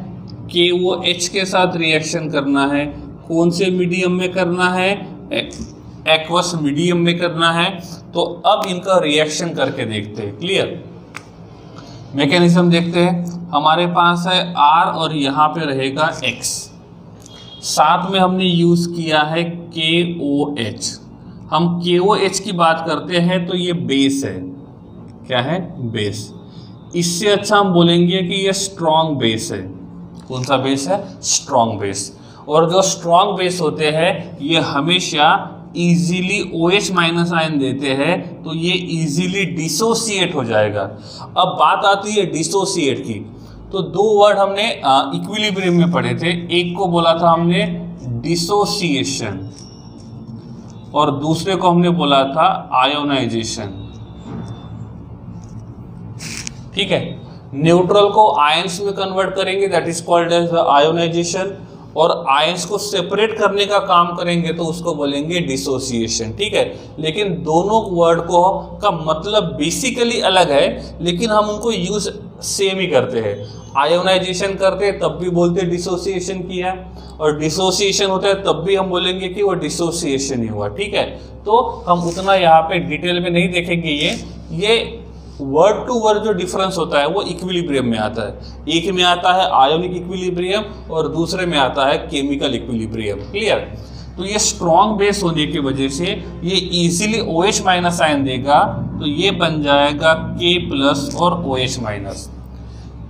KOH के साथ रिएक्शन करना है। कौन से मीडियम में करना है? एक्वस मीडियम में करना है। तो अब इनका रिएक्शन करके देखते हैं। क्लियर? मैकेनिज्म देखते हैं। हमारे पास है R और यहाँ पे रहेगा X, साथ में हमने यूज किया है KOH। हम KOH की बात करते हैं तो ये बेस है। क्या है? बेस। इससे अच्छा हम बोलेंगे कि ये स्ट्रॉन्ग बेस है। कौन सा बेस है? Strong base. और जो स्ट्रॉन्ग बेस होते हैं ये हमेशा इजीली OH माइनस आयन देते हैं, तो ये इजीली डिसोसिएट हो जाएगा। अब बात आती है डिसोसिएट की, तो दो वर्ड हमने इक्विलिब्रियम में पढ़े थे। एक को बोला था हमने डिसोसिएशन और दूसरे को हमने बोला था आयोनाइजेशन। ठीक है? न्यूट्रल को आयंस में कन्वर्ट करेंगे, that is called as ionisation, और आयंस को सेपरेट करने का काम करेंगे तो उसको बोलेंगे डिसोसिएशन। ठीक है? लेकिन दोनों वर्ड को का मतलब बेसिकली अलग है, लेकिन हम उनको यूज सेम ही करते हैं। आयोनाइजेशन करते हैं तब भी बोलते हैं डिसोसिएशन किया, और डिसोसिएशन होता है तब भी हम बोलेंगे कि वो डिसोसिएशन ही हुआ। ठीक है? तो हम उतना यहाँ पे डिटेल में नहीं देखेंगे। ये वर्ड टू वर्ड जो डिफरेंस होता है वो इक्विलिब्रियम में आता है। एक में आता है आयोनिक इक्विलिब्रियम और दूसरे में आता है केमिकल इक्विलिब्रियम। क्लियर? तो ये स्ट्रॉन्ग बेस होने की वजह से ये इजीली OH माइनस आयन देगा, तो ये बन जाएगा K प्लस और OH माइनस।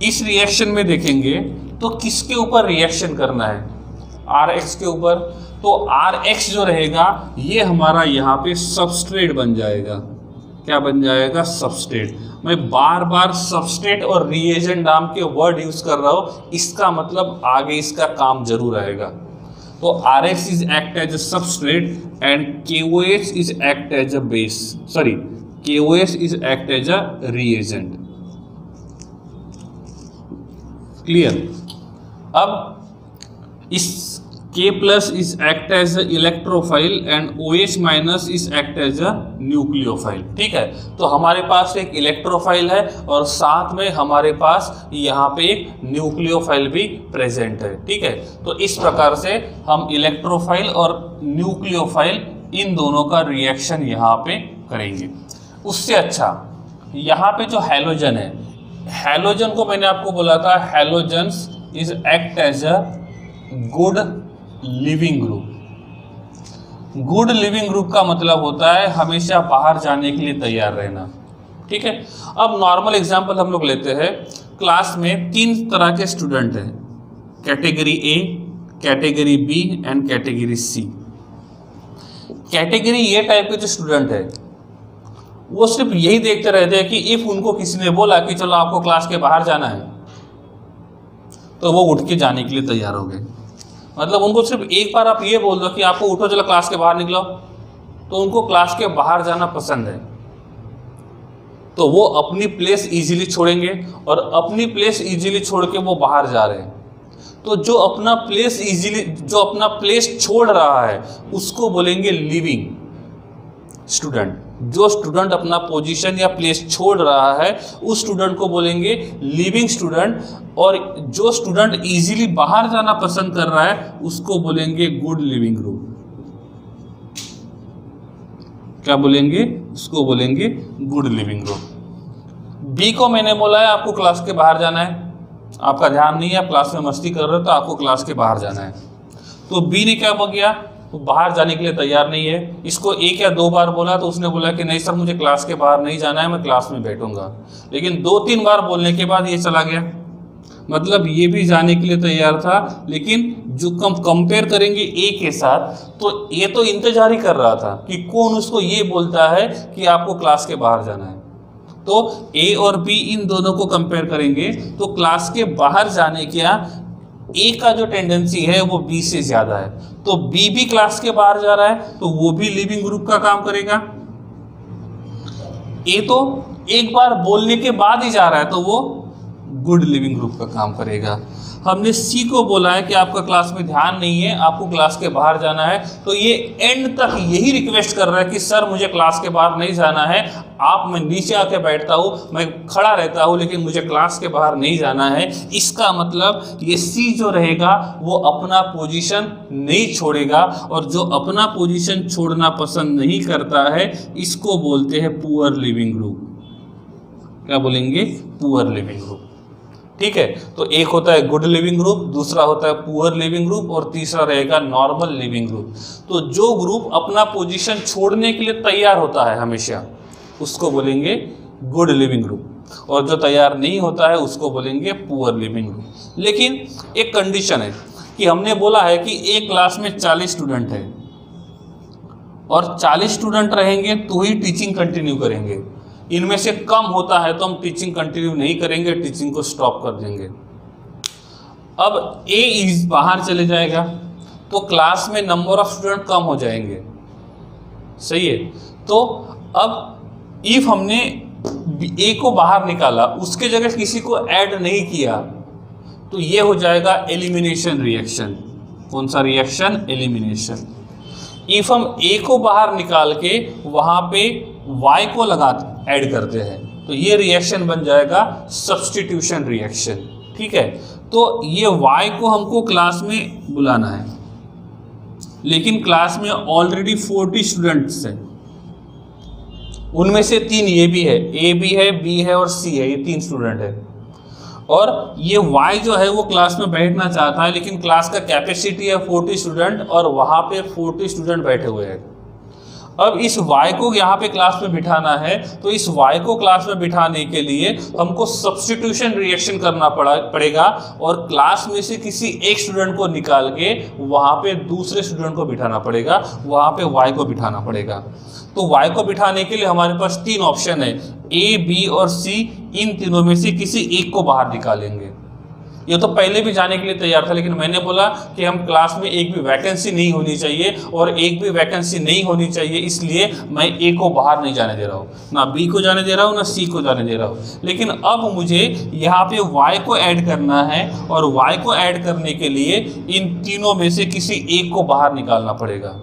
इस रिएक्शन में देखेंगे तो किसके ऊपर रिएक्शन करना है? RH के ऊपर। तो RH जो रहेगा ये हमारा यहाँ पे सबस्ट्रेट बन जाएगा। क्या बन जाएगा? सबस्ट्रेट। मैं बार बार सबस्ट्रेट और रिएजेंट नाम के वर्ड यूज कर रहा हूं, इसका मतलब आगे इसका काम जरूर आएगा। तो RH is act as a substrate and KOH is act as a base, sorry KOH is act as a reagent. Clear? अब इस K plus is act as a electrophile and OH minus is act as a nucleophile। ठीक है, तो हमारे पास एक electrophile है और साथ में हमारे पास यहाँ पे एक न्यूक्लियोफाइल भी प्रेजेंट है। ठीक है, तो इस प्रकार से हम इलेक्ट्रोफाइल और न्यूक्लियोफाइल इन दोनों का रिएक्शन यहाँ पे करेंगे। उससे अच्छा यहाँ पे जो हैलोजन है, हैलोजन को मैंने आपको बोला था halogens is act as a good living group. Good living group का मतलब होता है हमेशा बाहर जाने के लिए तैयार रहना। ठीक है, अब नॉर्मल एग्जांपल हम लोग लेते हैं। क्लास में 3 तरह के स्टूडेंट हैं, category A, category B and category C. Category A type के जो स्टूडेंट है वो सिर्फ यही देखते रहते हैं कि इफ उनको किसी ने बोला कि चलो आपको क्लास के बाहर जाना है तो वो उठ के जाने के लिए तैयार हो गए। मतलब उनको सिर्फ एक बार आप ये बोल दो कि आपको उठो चलो क्लास के बाहर निकलो, तो उनको क्लास के बाहर जाना पसंद है, तो वो अपनी प्लेस इजीली छोड़ेंगे और अपनी प्लेस इजीली छोड़ के वो बाहर जा रहे हैं। तो जो अपना प्लेस छोड़ रहा है उसको बोलेंगे लिविंग स्टूडेंट। जो स्टूडेंट अपना पोजीशन या प्लेस छोड़ रहा है उस स्टूडेंट को बोलेंगे लिविंग स्टूडेंट, और जो स्टूडेंट इजीली बाहर जाना पसंद कर रहा है उसको बोलेंगे गुड लिविंग ग्रुप। क्या बोलेंगे? उसको बोलेंगे गुड लिविंग ग्रुप। बी को मैंने बोला है आपको क्लास के बाहर जाना है, आपका ध्यान नहीं है, आप क्लास में मस्ती कर रहे हो तो आपको क्लास के बाहर जाना है। तो बी ने क्या किया, वो बाहर जाने के लिए तैयार नहीं है। इसको 1 या 2 बार बोला तो उसने बोला कि नहीं सर मुझे क्लास के बाहर नहीं जाना है, मैं क्लास में बैठूंगा। लेकिन 2-3 बार बोलने के बाद ये चला गया, मतलब ये भी जाने के लिए तैयार था। लेकिन जो कंपेयर करेंगे ए के साथ, तो ये तो इंतजार ही कर रहा था कि कौन उसको ये बोलता है कि आपको क्लास के बाहर जाना है। तो ए और बी इन दोनों को कंपेयर करेंगे तो क्लास के बाहर जाने का ए का जो टेंडेंसी है वो बी से ज्यादा है। तो बी भी क्लास के बाहर जा रहा है तो वो भी लिविंग ग्रुप का काम करेगा। ए तो एक बार बोलने के बाद ही जा रहा है तो वो गुड लिविंग ग्रुप का काम करेगा। हमने सी को बोला है कि आपका क्लास में ध्यान नहीं है, आपको क्लास के बाहर जाना है, तो ये एंड तक यही रिक्वेस्ट कर रहा है कि सर मुझे क्लास के बाहर नहीं जाना है, आप मैं नीचे आके बैठता हूँ, मैं खड़ा रहता हूँ, लेकिन मुझे क्लास के बाहर नहीं जाना है। इसका मतलब ये सी जो रहेगा वो अपना पोजीशन नहीं छोड़ेगा, और जो अपना पोजीशन छोड़ना पसंद नहीं करता है इसको बोलते हैं पुअर लिविंग ग्रुप। क्या बोलेंगे? Poor leaving group. ठीक है, तो एक होता है गुड लिविंग ग्रुप, दूसरा होता है पुअर लिविंग ग्रुप, और तीसरा रहेगा नॉर्मल लिविंग ग्रुप। तो जो ग्रुप अपना पोजीशन छोड़ने के लिए तैयार होता है हमेशा उसको बोलेंगे गुड लिविंग ग्रुप, और जो तैयार नहीं होता है उसको बोलेंगे पुअर लिविंग ग्रुप। लेकिन एक कंडीशन है कि हमने बोला है कि एक क्लास में 40 स्टूडेंट है और 40 स्टूडेंट रहेंगे तो ही टीचिंग कंटिन्यू करेंगे। इनमें से कम होता है तो हम टीचिंग कंटिन्यू नहीं करेंगे, टीचिंग को स्टॉप कर देंगे। अब ए बाहर चले जाएगा तो क्लास में नंबर ऑफ स्टूडेंट कम हो जाएंगे, सही है। तो अब इफ हमने ए को बाहर निकाला, उसके जगह किसी को ऐड नहीं किया, तो ये हो जाएगा एलिमिनेशन रिएक्शन। कौन सा रिएक्शन? एलिमिनेशन। इफ हम ए को बाहर निकाल के वहां पे y को ऐड करते हैं तो ये रिएक्शन बन जाएगा सब्स्टिट्यूशन रिएक्शन। ठीक है, तो ये y को हमको क्लास में बुलाना है, लेकिन क्लास में ऑलरेडी 40 स्टूडेंट्स हैं, उनमें से 3 ये भी है, ए भी है, बी है और सी है, ये 3 स्टूडेंट है। और ये y जो है वो क्लास में बैठना चाहता है, लेकिन क्लास का कैपेसिटी है 40 स्टूडेंट और वहाँ पे 40 स्टूडेंट बैठे हुए हैं। अब इस y को यहाँ पे क्लास में बिठाना है, तो इस y को क्लास में बिठाने के लिए हमको सब्स्टिट्यूशन रिएक्शन करना पड़ेगा, और क्लास में से किसी एक स्टूडेंट को निकाल के वहाँ पे दूसरे स्टूडेंट को बिठाना पड़ेगा, वहाँ पे y को बिठाना पड़ेगा। तो y को बिठाने के लिए हमारे पास 3 ऑप्शन है, A, B और C। इन तीनों में से किसी एक को बाहर निकालेंगे। ये तो पहले भी जाने के लिए तैयार था, लेकिन मैंने बोला कि हम क्लास में एक भी वैकेंसी नहीं होनी चाहिए, और एक भी वैकेंसी नहीं होनी चाहिए इसलिए मैं ए को बाहर नहीं जाने दे रहा हूँ, ना बी को जाने दे रहा हूँ, ना सी को जाने दे रहा हूँ। लेकिन अब मुझे यहाँ पे वाई को ऐड करना है, और वाई को ऐड करने के लिए इन तीनों में से किसी एक को बाहर निकालना पड़ेगा।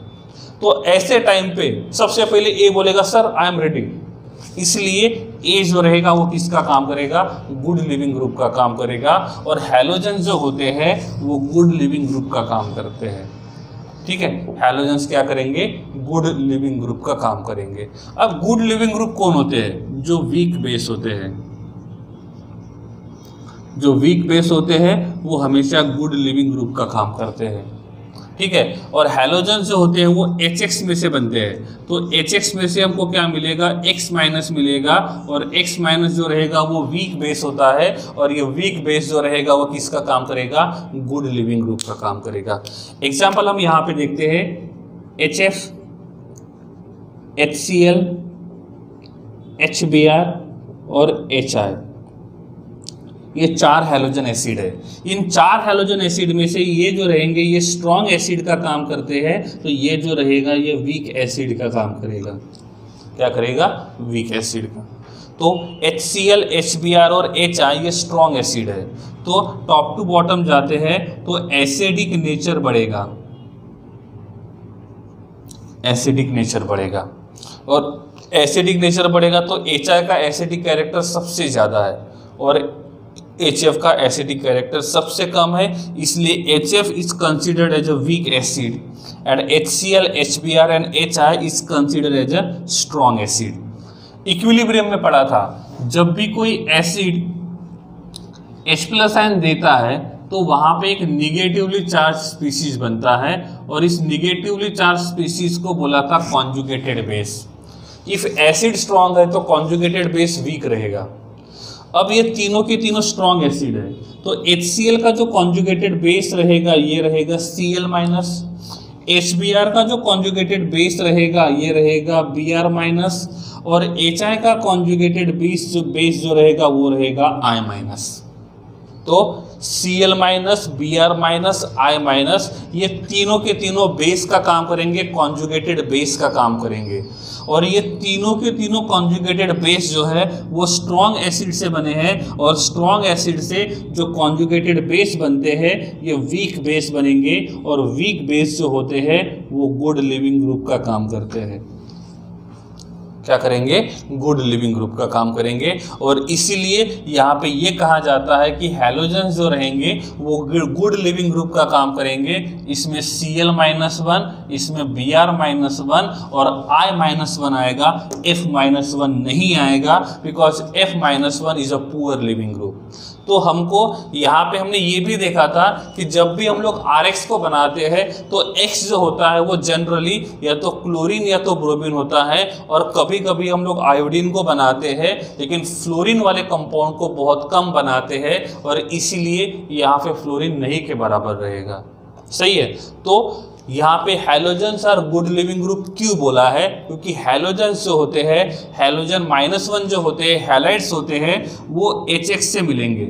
तो ऐसे टाइम पे सबसे पहले ए बोलेगा सर आई एम रेडी, इसलिए ए जो रहेगा वो किसका काम करेगा, गुड लिविंग ग्रुप का काम करेगा, और हैलोजन जो होते हैं वो गुड लिविंग ग्रुप का काम करते हैं। ठीक है, हैलोजन्स क्या करेंगे, गुड लिविंग ग्रुप का काम करेंगे। अब गुड लिविंग ग्रुप कौन होते हैं, जो वीक बेस होते हैं। जो वीक बेस होते हैं वो हमेशा गुड लिविंग ग्रुप का काम करते हैं। ठीक है, और हैलोजन जो होते हैं वो HX में से बनते हैं, तो HX में से हमको क्या मिलेगा, X माइनस मिलेगा, और X माइनस जो रहेगा वो वीक बेस होता है, और ये वीक बेस जो रहेगा वो किसका काम करेगा, गुड लिविंग ग्रुप का काम करेगा। एग्जाम्पल हम यहाँ पे देखते हैं, HF, HCl, HBr और HI, ये 4 हैलोजन एसिड है। इन 4 हैलोजन एसिड में से ये जो रहेंगे ये स्ट्रॉन्ग एसिड का काम करते हैं, तो ये जो रहेगा ये वीक एसिड का काम करेगा। क्या करेगा, वीक एसिड का। तो HCl, HBr और HI ये स्ट्रॉन्ग एसिड है, तो टॉप टू बॉटम जाते हैं तो एसिडिक नेचर बढ़ेगा, एसिडिक नेचर बढ़ेगा, और एसिडिक नेचर बढ़ेगा तो HI का एसिडिक कैरेक्टर सबसे ज़्यादा है, और HF का एसिडिक कैरेक्टर सबसे कम है, इसलिए HF is considered as a weak acid and HCl, HBr and HI is considered as a strong acid. Equilibrium में पढ़ा था, जब भी कोई एसिड H+ आयन देता है तो वहाँ पे एक निगेटिवली चार्ज स्पीसीज बनता है, और इस निगेटिवली चार्ज स्पीसीज को बोला था conjugated base. If acid strong है तो कॉन्जुगेटेड बेस वीक रहेगा। अब ये तीनों के तीनों स्ट्रॉन्ग एसिड है, तो HCl का जो कॉन्जुगेटेड बेस रहेगा ये रहेगा Cl माइनस, HBr का जो कॉन्जुगेटेड बेस रहेगा ये रहेगा Br माइनस, और HI का कॉन्जुगेटेड बेस जो रहेगा वो रहेगा I माइनस। तो Cl minus, Br minus, I minus, ये तीनों के तीनों बेस का काम करेंगे, कॉन्जुगेटेड बेस का काम करेंगे, और ये तीनों के तीनों कॉन्जुगेटेड बेस जो है वो स्ट्रॉन्ग एसिड से बने हैं, और स्ट्रॉन्ग एसिड से जो कॉन्जुगेटेड बेस बनते हैं ये वीक बेस बनेंगे, और वीक बेस जो होते हैं वो गुड लिविंग ग्रुप का काम करते हैं। क्या करेंगे, गुड लिविंग ग्रुप का काम करेंगे, और इसीलिए यहाँ पे ये कहा जाता है कि हैलोजन जो रहेंगे वो गुड लिविंग ग्रुप का काम करेंगे। इसमें Cl-1, इसमें Br-1 और I-1 आएगा, F-1 नहीं आएगा, because F-1 is a poor leaving group. तो हमको यहाँ पे हमने ये भी देखा था कि जब भी हम लोग RX को बनाते हैं तो X जो होता है वो जनरली या तो क्लोरीन या तो ब्रोमीन होता है, और कभी कभी हम लोग आयोडीन को बनाते हैं, लेकिन फ्लोरीन वाले कंपाउंड को बहुत कम बनाते हैं, और इसीलिए यहाँ पे फ्लोरीन नहीं के बराबर रहेगा। सही है, तो यहाँ पे halogens are good living group क्यों बोला है, क्योंकि हैलोजन्स जो होते हैं, हैलोजन -1 जो होते हैं, हैलाइड्स होते हैं, वो HX से मिलेंगे।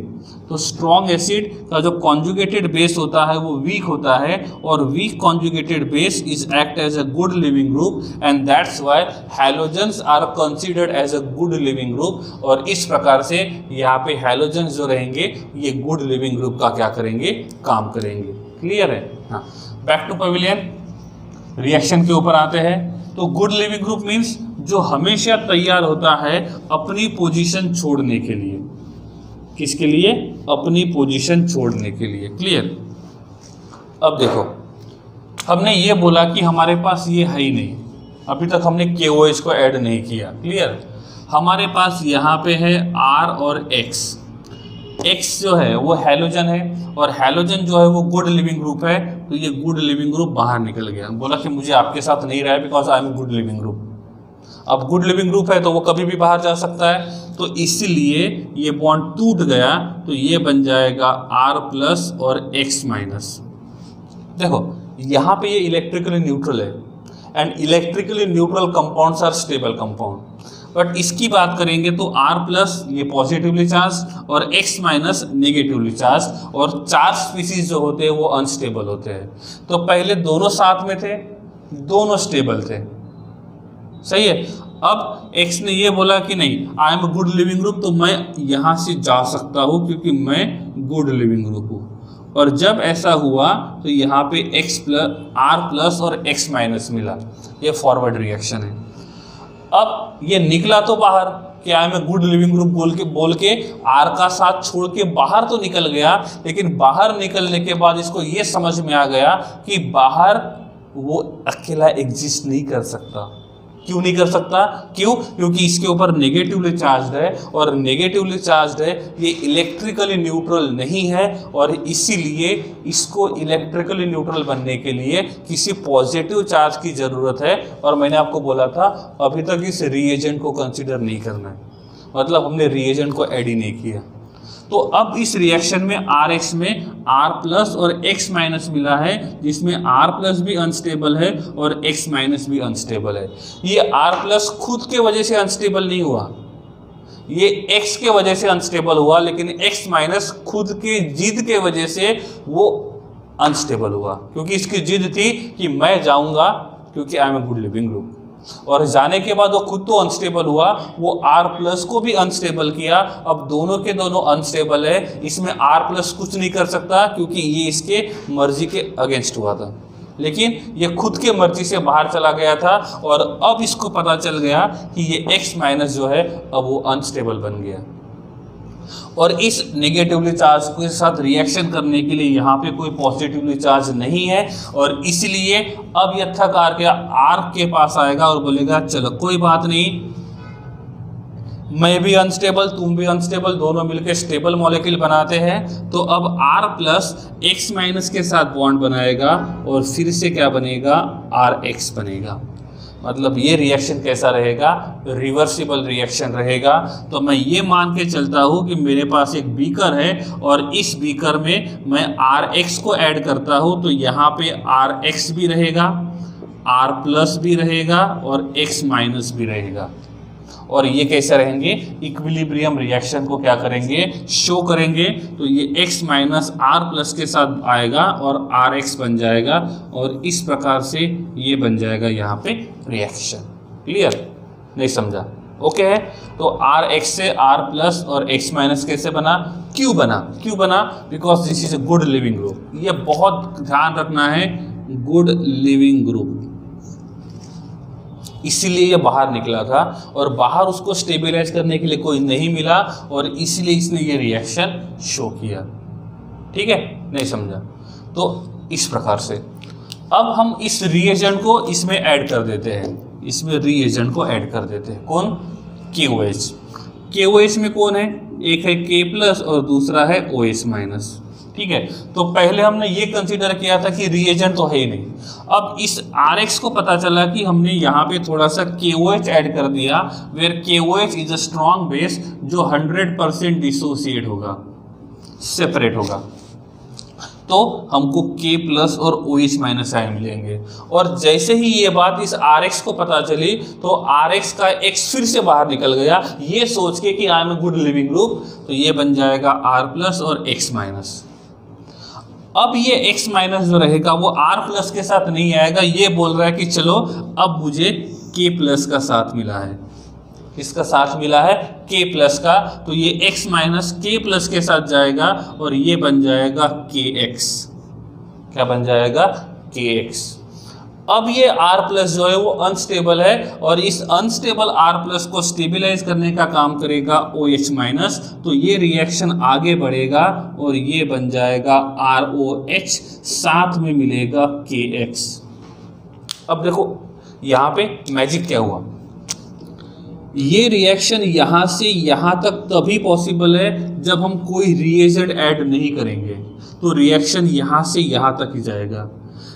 तो स्ट्रॉन्ग एसिड का जो कॉन्जुगेटेड बेस होता है वो वीक होता है, और weak conjugated base is act as a good living group, and that's why halogens are considered as a good living group. और इस प्रकार से यहाँ पे हैलोजन्स जो रहेंगे ये गुड लिविंग ग्रुप का क्या करेंगे, काम करेंगे। क्लियर है? हाँ, बैक टू पवेलियन, रिएक्शन के ऊपर आते हैं। तो गुड लिविंग ग्रुप मीन्स जो हमेशा तैयार होता है अपनी पोजीशन छोड़ने के लिए। किसके लिए? अपनी पोजीशन छोड़ने के लिए। क्लियर? अब देखो, हमने ये बोला कि हमारे पास ये है ही नहीं, अभी तक हमने KOH को ऐड नहीं किया। क्लियर? हमारे पास यहाँ पे है R और X। X जो है वो हैलोजन है, और हैलोजन जो है वो गुड लिविंग ग्रुप है, तो ये गुड लिविंग ग्रुप बाहर निकल गया, बोला कि मुझे आपके साथ नहीं रहा है because I am good living group. अब गुड लिविंग ग्रुप है तो वो कभी भी बाहर जा सकता है, तो इसलिए ये बॉन्ड टूट गया, तो ये बन जाएगा R+ और X-। देखो यहाँ पे ये इलेक्ट्रिकली न्यूट्रल है, and electrically neutral compounds are stable compound. But इसकी बात करेंगे तो R प्लस ये पॉजिटिवली चार्ज और X माइनस नेगेटिवली चार्ज, और चार्ज स्पीसीज जो होते हैं वो अनस्टेबल होते हैं। तो पहले दोनों साथ में थे, दोनों स्टेबल थे, सही है। अब X ने ये बोला कि नहीं I am good living group, तो मैं यहां से जा सकता हूं क्योंकि मैं गुड लिविंग ग्रुप हूं। और जब ऐसा हुआ तो यहाँ पे R प्लस और X माइनस मिला, ये फॉरवर्ड रिएक्शन है। अब ये निकला तो बाहर कि I am good leaving group बोल के R का साथ छोड़ के बाहर तो निकल गया, लेकिन बाहर निकलने के बाद इसको ये समझ में आ गया कि बाहर वो अकेला एग्जिस्ट नहीं कर सकता। क्यों नहीं कर सकता? क्योंकि इसके ऊपर नेगेटिवली चार्ज है, और नेगेटिवली चार्ज है ये इलेक्ट्रिकली न्यूट्रल नहीं है, और इसीलिए इसको इलेक्ट्रिकली न्यूट्रल बनने के लिए किसी पॉजिटिव चार्ज की ज़रूरत है। और मैंने आपको बोला था अभी तक इस रिएजेंट को कंसिडर नहीं करना है, मतलब हमने रिएजेंट को ऐड ही नहीं किया। तो अब इस रिएक्शन में Rx में R प्लस और X माइनस मिला है, जिसमें R प्लस भी अनस्टेबल है और X माइनस भी अनस्टेबल है। ये R प्लस खुद के वजह से अनस्टेबल नहीं हुआ, ये X के वजह से अनस्टेबल हुआ, लेकिन X माइनस खुद के जिद के वजह से वो अनस्टेबल हुआ, क्योंकि इसकी जिद थी कि मैं जाऊंगा क्योंकि I am a good living group. और जाने के बाद वो खुद तो अनस्टेबल हुआ, वो R प्लस को भी अनस्टेबल किया। अब दोनों के दोनों अनस्टेबल है, इसमें R प्लस कुछ नहीं कर सकता क्योंकि ये इसके मर्जी के अगेंस्ट हुआ था, लेकिन ये खुद के मर्जी से बाहर चला गया था। और अब इसको पता चल गया कि ये X माइनस जो है अब वो अनस्टेबल बन गया, और इस नेगेटिवली चार्ज के साथ रिएक्शन करने के लिए यहाँ पे कोई पॉजिटिवली चार्ज नहीं है, और इसलिए अब ये थक आर के R के पास आएगा और बोलेगा चलो कोई बात नहीं, मैं भी अनस्टेबल तुम भी अनस्टेबल, दोनों मिलकर स्टेबल मॉलिक्यूल बनाते हैं। तो अब R प्लस X माइनस के साथ बॉन्ड बनाएगा और फिर से क्या बनेगा, RX बनेगा। मतलब ये रिएक्शन कैसा रहेगा, रिवर्सिबल रिएक्शन रहेगा। तो मैं ये मान के चलता हूँ कि मेरे पास एक बीकर है और इस बीकर में मैं Rx को ऐड करता हूँ, तो यहाँ पे Rx भी रहेगा, R प्लस भी रहेगा और X माइनस भी रहेगा। और ये कैसे रहेंगे, इक्विलिब्रियम रिएक्शन को क्या करेंगे, शो करेंगे। तो ये X माइनस R प्लस के साथ आएगा और RX बन जाएगा, और इस प्रकार से ये बन जाएगा यहाँ पे रिएक्शन। क्लियर? नहीं समझा? ओके है। तो RX से R प्लस और X माइनस कैसे बना, क्यों बना, क्यों बना, because this is a good leaving group. ये बहुत ध्यान रखना है, गुड लिविंग ग्रुप, इसीलिए ये बाहर निकला था, और बाहर उसको स्टेबलाइज करने के लिए कोई नहीं मिला, और इसलिए इसने ये रिएक्शन शो किया। ठीक है? नहीं समझा? तो इस प्रकार से अब हम इस रिएजेंट को इसमें ऐड कर देते हैं, इसमें रिएजेंट को ऐड कर देते हैं। कौन? KOH। KOH में कौन है, एक है K प्लस और दूसरा है OH माइनस। ठीक है, तो पहले हमने ये कंसीडर किया था कि रिएजेंट तो है ही नहीं। अब इस RX को पता चला कि हमने यहाँ पे थोड़ा सा KOH ऐड कर दिया, where KOH is a strong base जो 100% डिसोसिएट होगा, सेपरेट होगा। तो हमको K प्लस और OH माइनस आयन मिलेंगे। और जैसे ही ये बात इस RX को पता चली, तो RX का X फिर से बाहर निकल गया, ये सोच के कि I am a good living group. तो ये बन जाएगा R प्लस और X माइनस। अब ये X माइनस जो रहेगा वो R प्लस के साथ नहीं आएगा, ये बोल रहा है कि चलो अब मुझे K प्लस का साथ मिला है, इसका साथ मिला है K प्लस का, तो ये X माइनस K प्लस के साथ जाएगा और ये बन जाएगा KX। क्या बन जाएगा? KX। अब ये R प्लस जो है वो अनस्टेबल है, और इस अनस्टेबल R प्लस को स्टेबलाइज करने का काम करेगा OH माइनस। तो ये रिएक्शन आगे बढ़ेगा और ये बन जाएगा ROH, साथ में मिलेगा KX। अब देखो यहाँ पे मैजिक क्या हुआ, ये रिएक्शन यहाँ से यहाँ तक तभी पॉसिबल है जब हम कोई रिएजेंट ऐड नहीं करेंगे, तो रिएक्शन यहाँ से यहाँ तक ही जाएगा।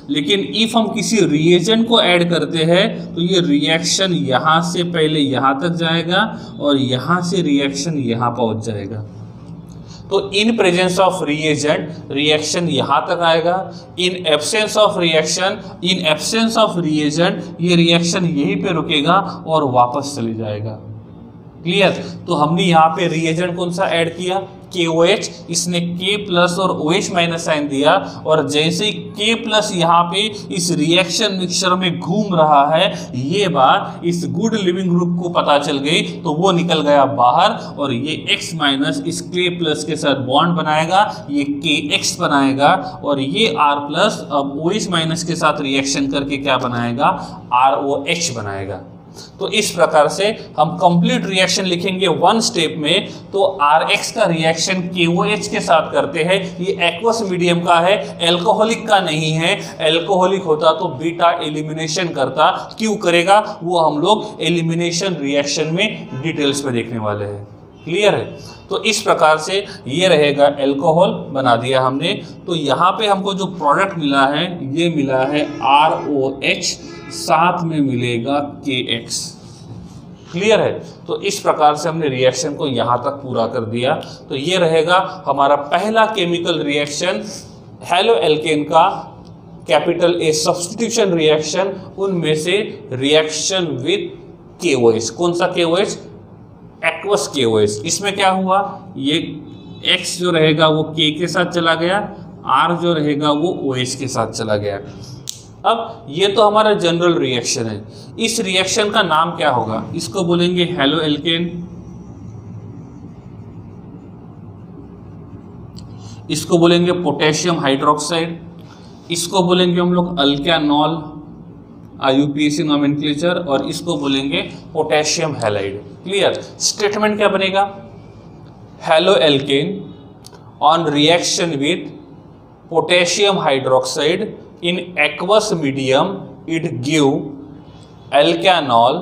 लेकिन इफ हम किसी रिएजेंट को ऐड करते हैं तो ये रिएक्शन यहाँ से पहले यहाँ तक जाएगा और यहाँ से रिएक्शन यहाँ पहुँच जाएगा। तो in presence of reagent reaction यहाँ तक आएगा, in absence of reaction, in absence of reagent ये रिएक्शन यहीं पे रुकेगा और वापस चले जाएगा। क्लियर। तो हमने यहाँ पे रिएजेंट कौन सा ऐड किया, KOH, इसने K प्लस और OH माइनस साइन दिया, और जैसे ही K प्लस यहाँ पे इस रिएक्शन मिक्सचर में घूम रहा है, ये बात इस गुड लिविंग ग्रुप को पता चल गई, तो वो निकल गया बाहर, और ये X माइनस इस K प्लस के साथ बॉन्ड बनाएगा, ये KX बनाएगा, और ये R प्लस अब OH माइनस के साथ रिएक्शन करके क्या बनाएगा, ROH बनाएगा। तो इस प्रकार से हम कंप्लीट रिएक्शन लिखेंगे वन स्टेप में। तो RX का रिएक्शन KOH के साथ करते हैं, ये एक्वस मीडियम का है, एल्कोहलिक का नहीं है। एल्कोहलिक होता तो बीटा एलिमिनेशन करता, क्यों करेगा वो हम लोग एलिमिनेशन रिएक्शन में डिटेल्स में देखने वाले हैं। क्लियर है। तो इस प्रकार से ये रहेगा, एल्कोहल बना दिया हमने। तो यहाँ पे हमको जो प्रोडक्ट मिला है, ये मिला है ROH, साथ में मिलेगा KX। क्लियर है। तो इस प्रकार से हमने रिएक्शन को यहाँ तक पूरा कर दिया। तो ये रहेगा हमारा पहला केमिकल रिएक्शन हेलो एल्केन का, कैपिटल A सब्स्टिट्यूशन रिएक्शन, उनमें से रिएक्शन विद KOH। कौन सा KOH, एक्वस KOH। इसमें क्या हुआ, ये X जो रहेगा वो K के साथ चला गया, R जो रहेगा वो OH के साथ चला गया। अब ये तो हमारा जनरल रिएक्शन है। इस रिएक्शन का नाम क्या होगा, इसको बोलेंगे हेलो एल्केन, इसको बोलेंगे पोटेशियम हाइड्रोक्साइड, इसको बोलेंगे हम लोग अल्केनॉल, IUPAC नोमेनक्लेचर, और इसको बोलेंगे पोटेशियम हैलाइड। क्लियर। स्टेटमेंट क्या बनेगा, halo alkane on reaction with potassium hydroxide in aqueous medium it give alkanol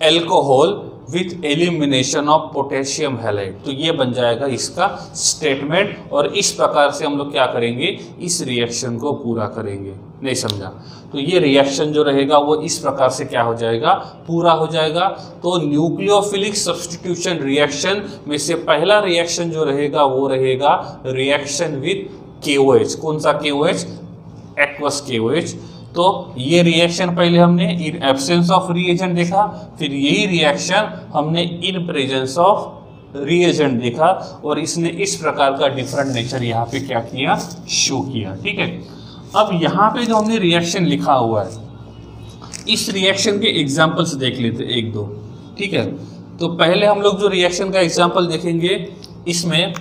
alcohol with elimination of potassium halide। तो ये बन जाएगा इसका स्टेटमेंट, और इस प्रकार से हम लोग क्या करेंगे, इस रिएक्शन को पूरा करेंगे। नहीं समझा, तो ये रिएक्शन जो रहेगा वो इस प्रकार से क्या हो जाएगा, पूरा हो जाएगा। तो न्यूक्लियोफिलिक सब्स्टिट्यूशन रिएक्शन में से पहला रिएक्शन जो रहेगा वो रहेगा रिएक्शन विद KOH। कौन सा KOH, एक्वस KOH। तो ये रिएक्शन पहले हमने इन एब्सेंस ऑफ रिएजेंट देखा, फिर यही रिएक्शन हमने इन प्रेजेंस ऑफ रिएजेंट देखा, और इसने इस प्रकार का डिफरेंट नेचर यहाँ पे क्या किया, शो किया। ठीक है। अब यहाँ पे जो हमने रिएक्शन लिखा हुआ है, इस रिएक्शन के एग्जाम्पल्स देख लेते एक दो। ठीक है। तो पहले हम लोग जो रिएक्शन का एग्जाम्पल देखेंगे, इसमें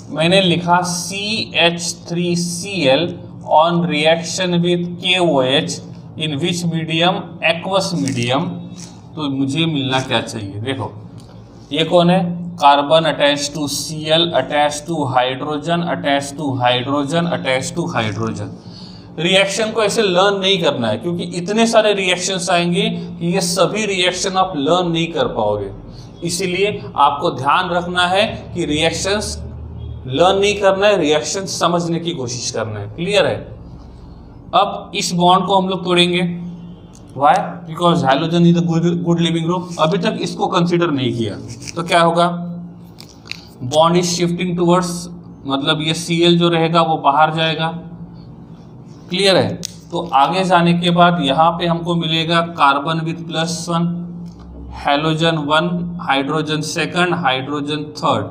मैंने लिखा CH3Cl on reaction with KOH in which medium, aqueous medium। तो मुझे मिलना क्या चाहिए, देखो ये कौन है, carbon attach to Cl attach to hydrogen attach to hydrogen attach to hydrogen. Reaction को ऐसे लर्न नहीं करना है, क्योंकि इतने सारे रिएक्शंस आएंगे कि ये सभी रिएक्शन आप लर्न नहीं कर पाओगे। इसीलिए आपको ध्यान रखना है कि रिएक्शंस लर्न नहीं करना है, रिएक्शन समझने की कोशिश करना है। क्लियर है। अब इस बॉन्ड को हम लोग तोड़ेंगे, why, because hydrogen is a good living group. अभी तक इसको कंसीडर नहीं किया, तो क्या होगा, बॉन्ड इज शिफ्टिंग टूवर्ड्स, मतलब ये Cl जो रहेगा वो बाहर जाएगा। क्लियर है। तो आगे जाने के बाद यहाँ पे हमको मिलेगा carbon with +1, halogen 1, hydrogen 2, hydrogen 3,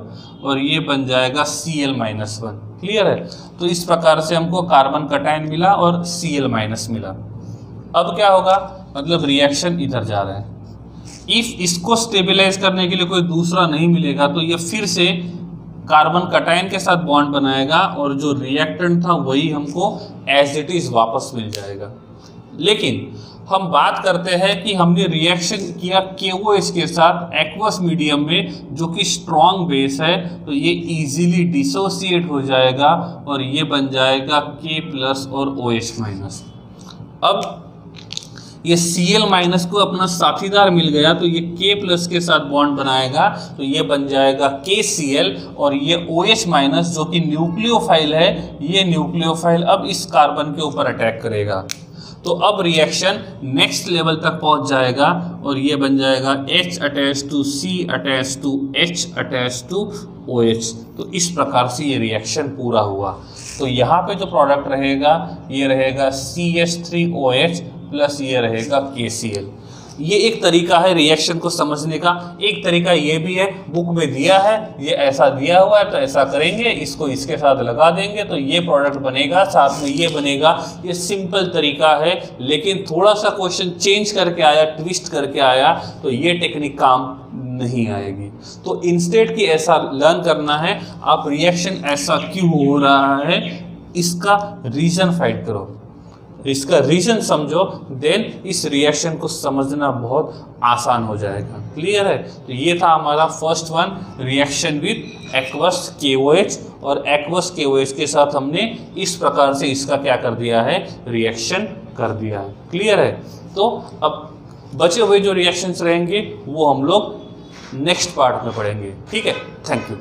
और ये बन जाएगा Cl-1। क्लियर है। तो इस प्रकार से हमको कार्बन कटायन मिला और Cl- मिला। अब क्या होगा, मतलब रिएक्शन इधर जा रहा है। इफ इसको स्टेबलाइज करने के लिए कोई दूसरा नहीं मिलेगा, तो ये फिर से कार्बन कटायन के साथ बॉन्ड बनाएगा, और जो रिएक्टेंट था वही हमको एज इट इज वापस मिल जाएगा। लेकिन हम बात करते हैं कि हमने रिएक्शन किया KOH के साथ एक्वस मीडियम में, जो कि स्ट्रॉन्ग बेस है, तो ये इजीली डिसोसिएट हो जाएगा और ये बन जाएगा K+ और OH-। अब ये Cl- को अपना साथीदार मिल गया, तो ये K+ के साथ बॉन्ड बनाएगा, तो ये बन जाएगा KCl, और ये OH- जो कि न्यूक्लियोफाइल है, ये न्यूक्लियोफाइल अब इस कार्बन के ऊपर अटैक करेगा। तो अब रिएक्शन नेक्स्ट लेवल तक पहुंच जाएगा, और ये बन जाएगा H attach to C attach to H attach to OH। तो इस प्रकार से ये रिएक्शन पूरा हुआ। तो यहाँ पे जो प्रोडक्ट रहेगा, ये रहेगा CH3OH प्लस ये रहेगा KCl। ये एक तरीका है रिएक्शन को समझने का। एक तरीका ये भी है, बुक में दिया है, ये ऐसा दिया हुआ है तो ऐसा करेंगे, इसको इसके साथ लगा देंगे तो ये प्रोडक्ट बनेगा, साथ में ये बनेगा। ये सिंपल तरीका है, लेकिन थोड़ा सा क्वेश्चन चेंज करके आया, ट्विस्ट करके आया तो ये टेक्निक काम नहीं आएगी। तो इंस्टेड कि ऐसा लर्न करना है, आप रिएक्शन ऐसा क्यों हो रहा है इसका रीजन फाइंड करो, इसका रीजन समझो, देन इस रिएक्शन को समझना बहुत आसान हो जाएगा। क्लियर है? तो ये था हमारा first one, reaction with aqueous KOH। और एक्वस KOH के साथ हमने इस प्रकार से इसका क्या कर दिया है, रिएक्शन कर दिया है। क्लियर है? तो अब बचे हुए जो रिएक्शंस रहेंगे वो हम लोग नेक्स्ट पार्ट में पढ़ेंगे। ठीक है, थैंक यू।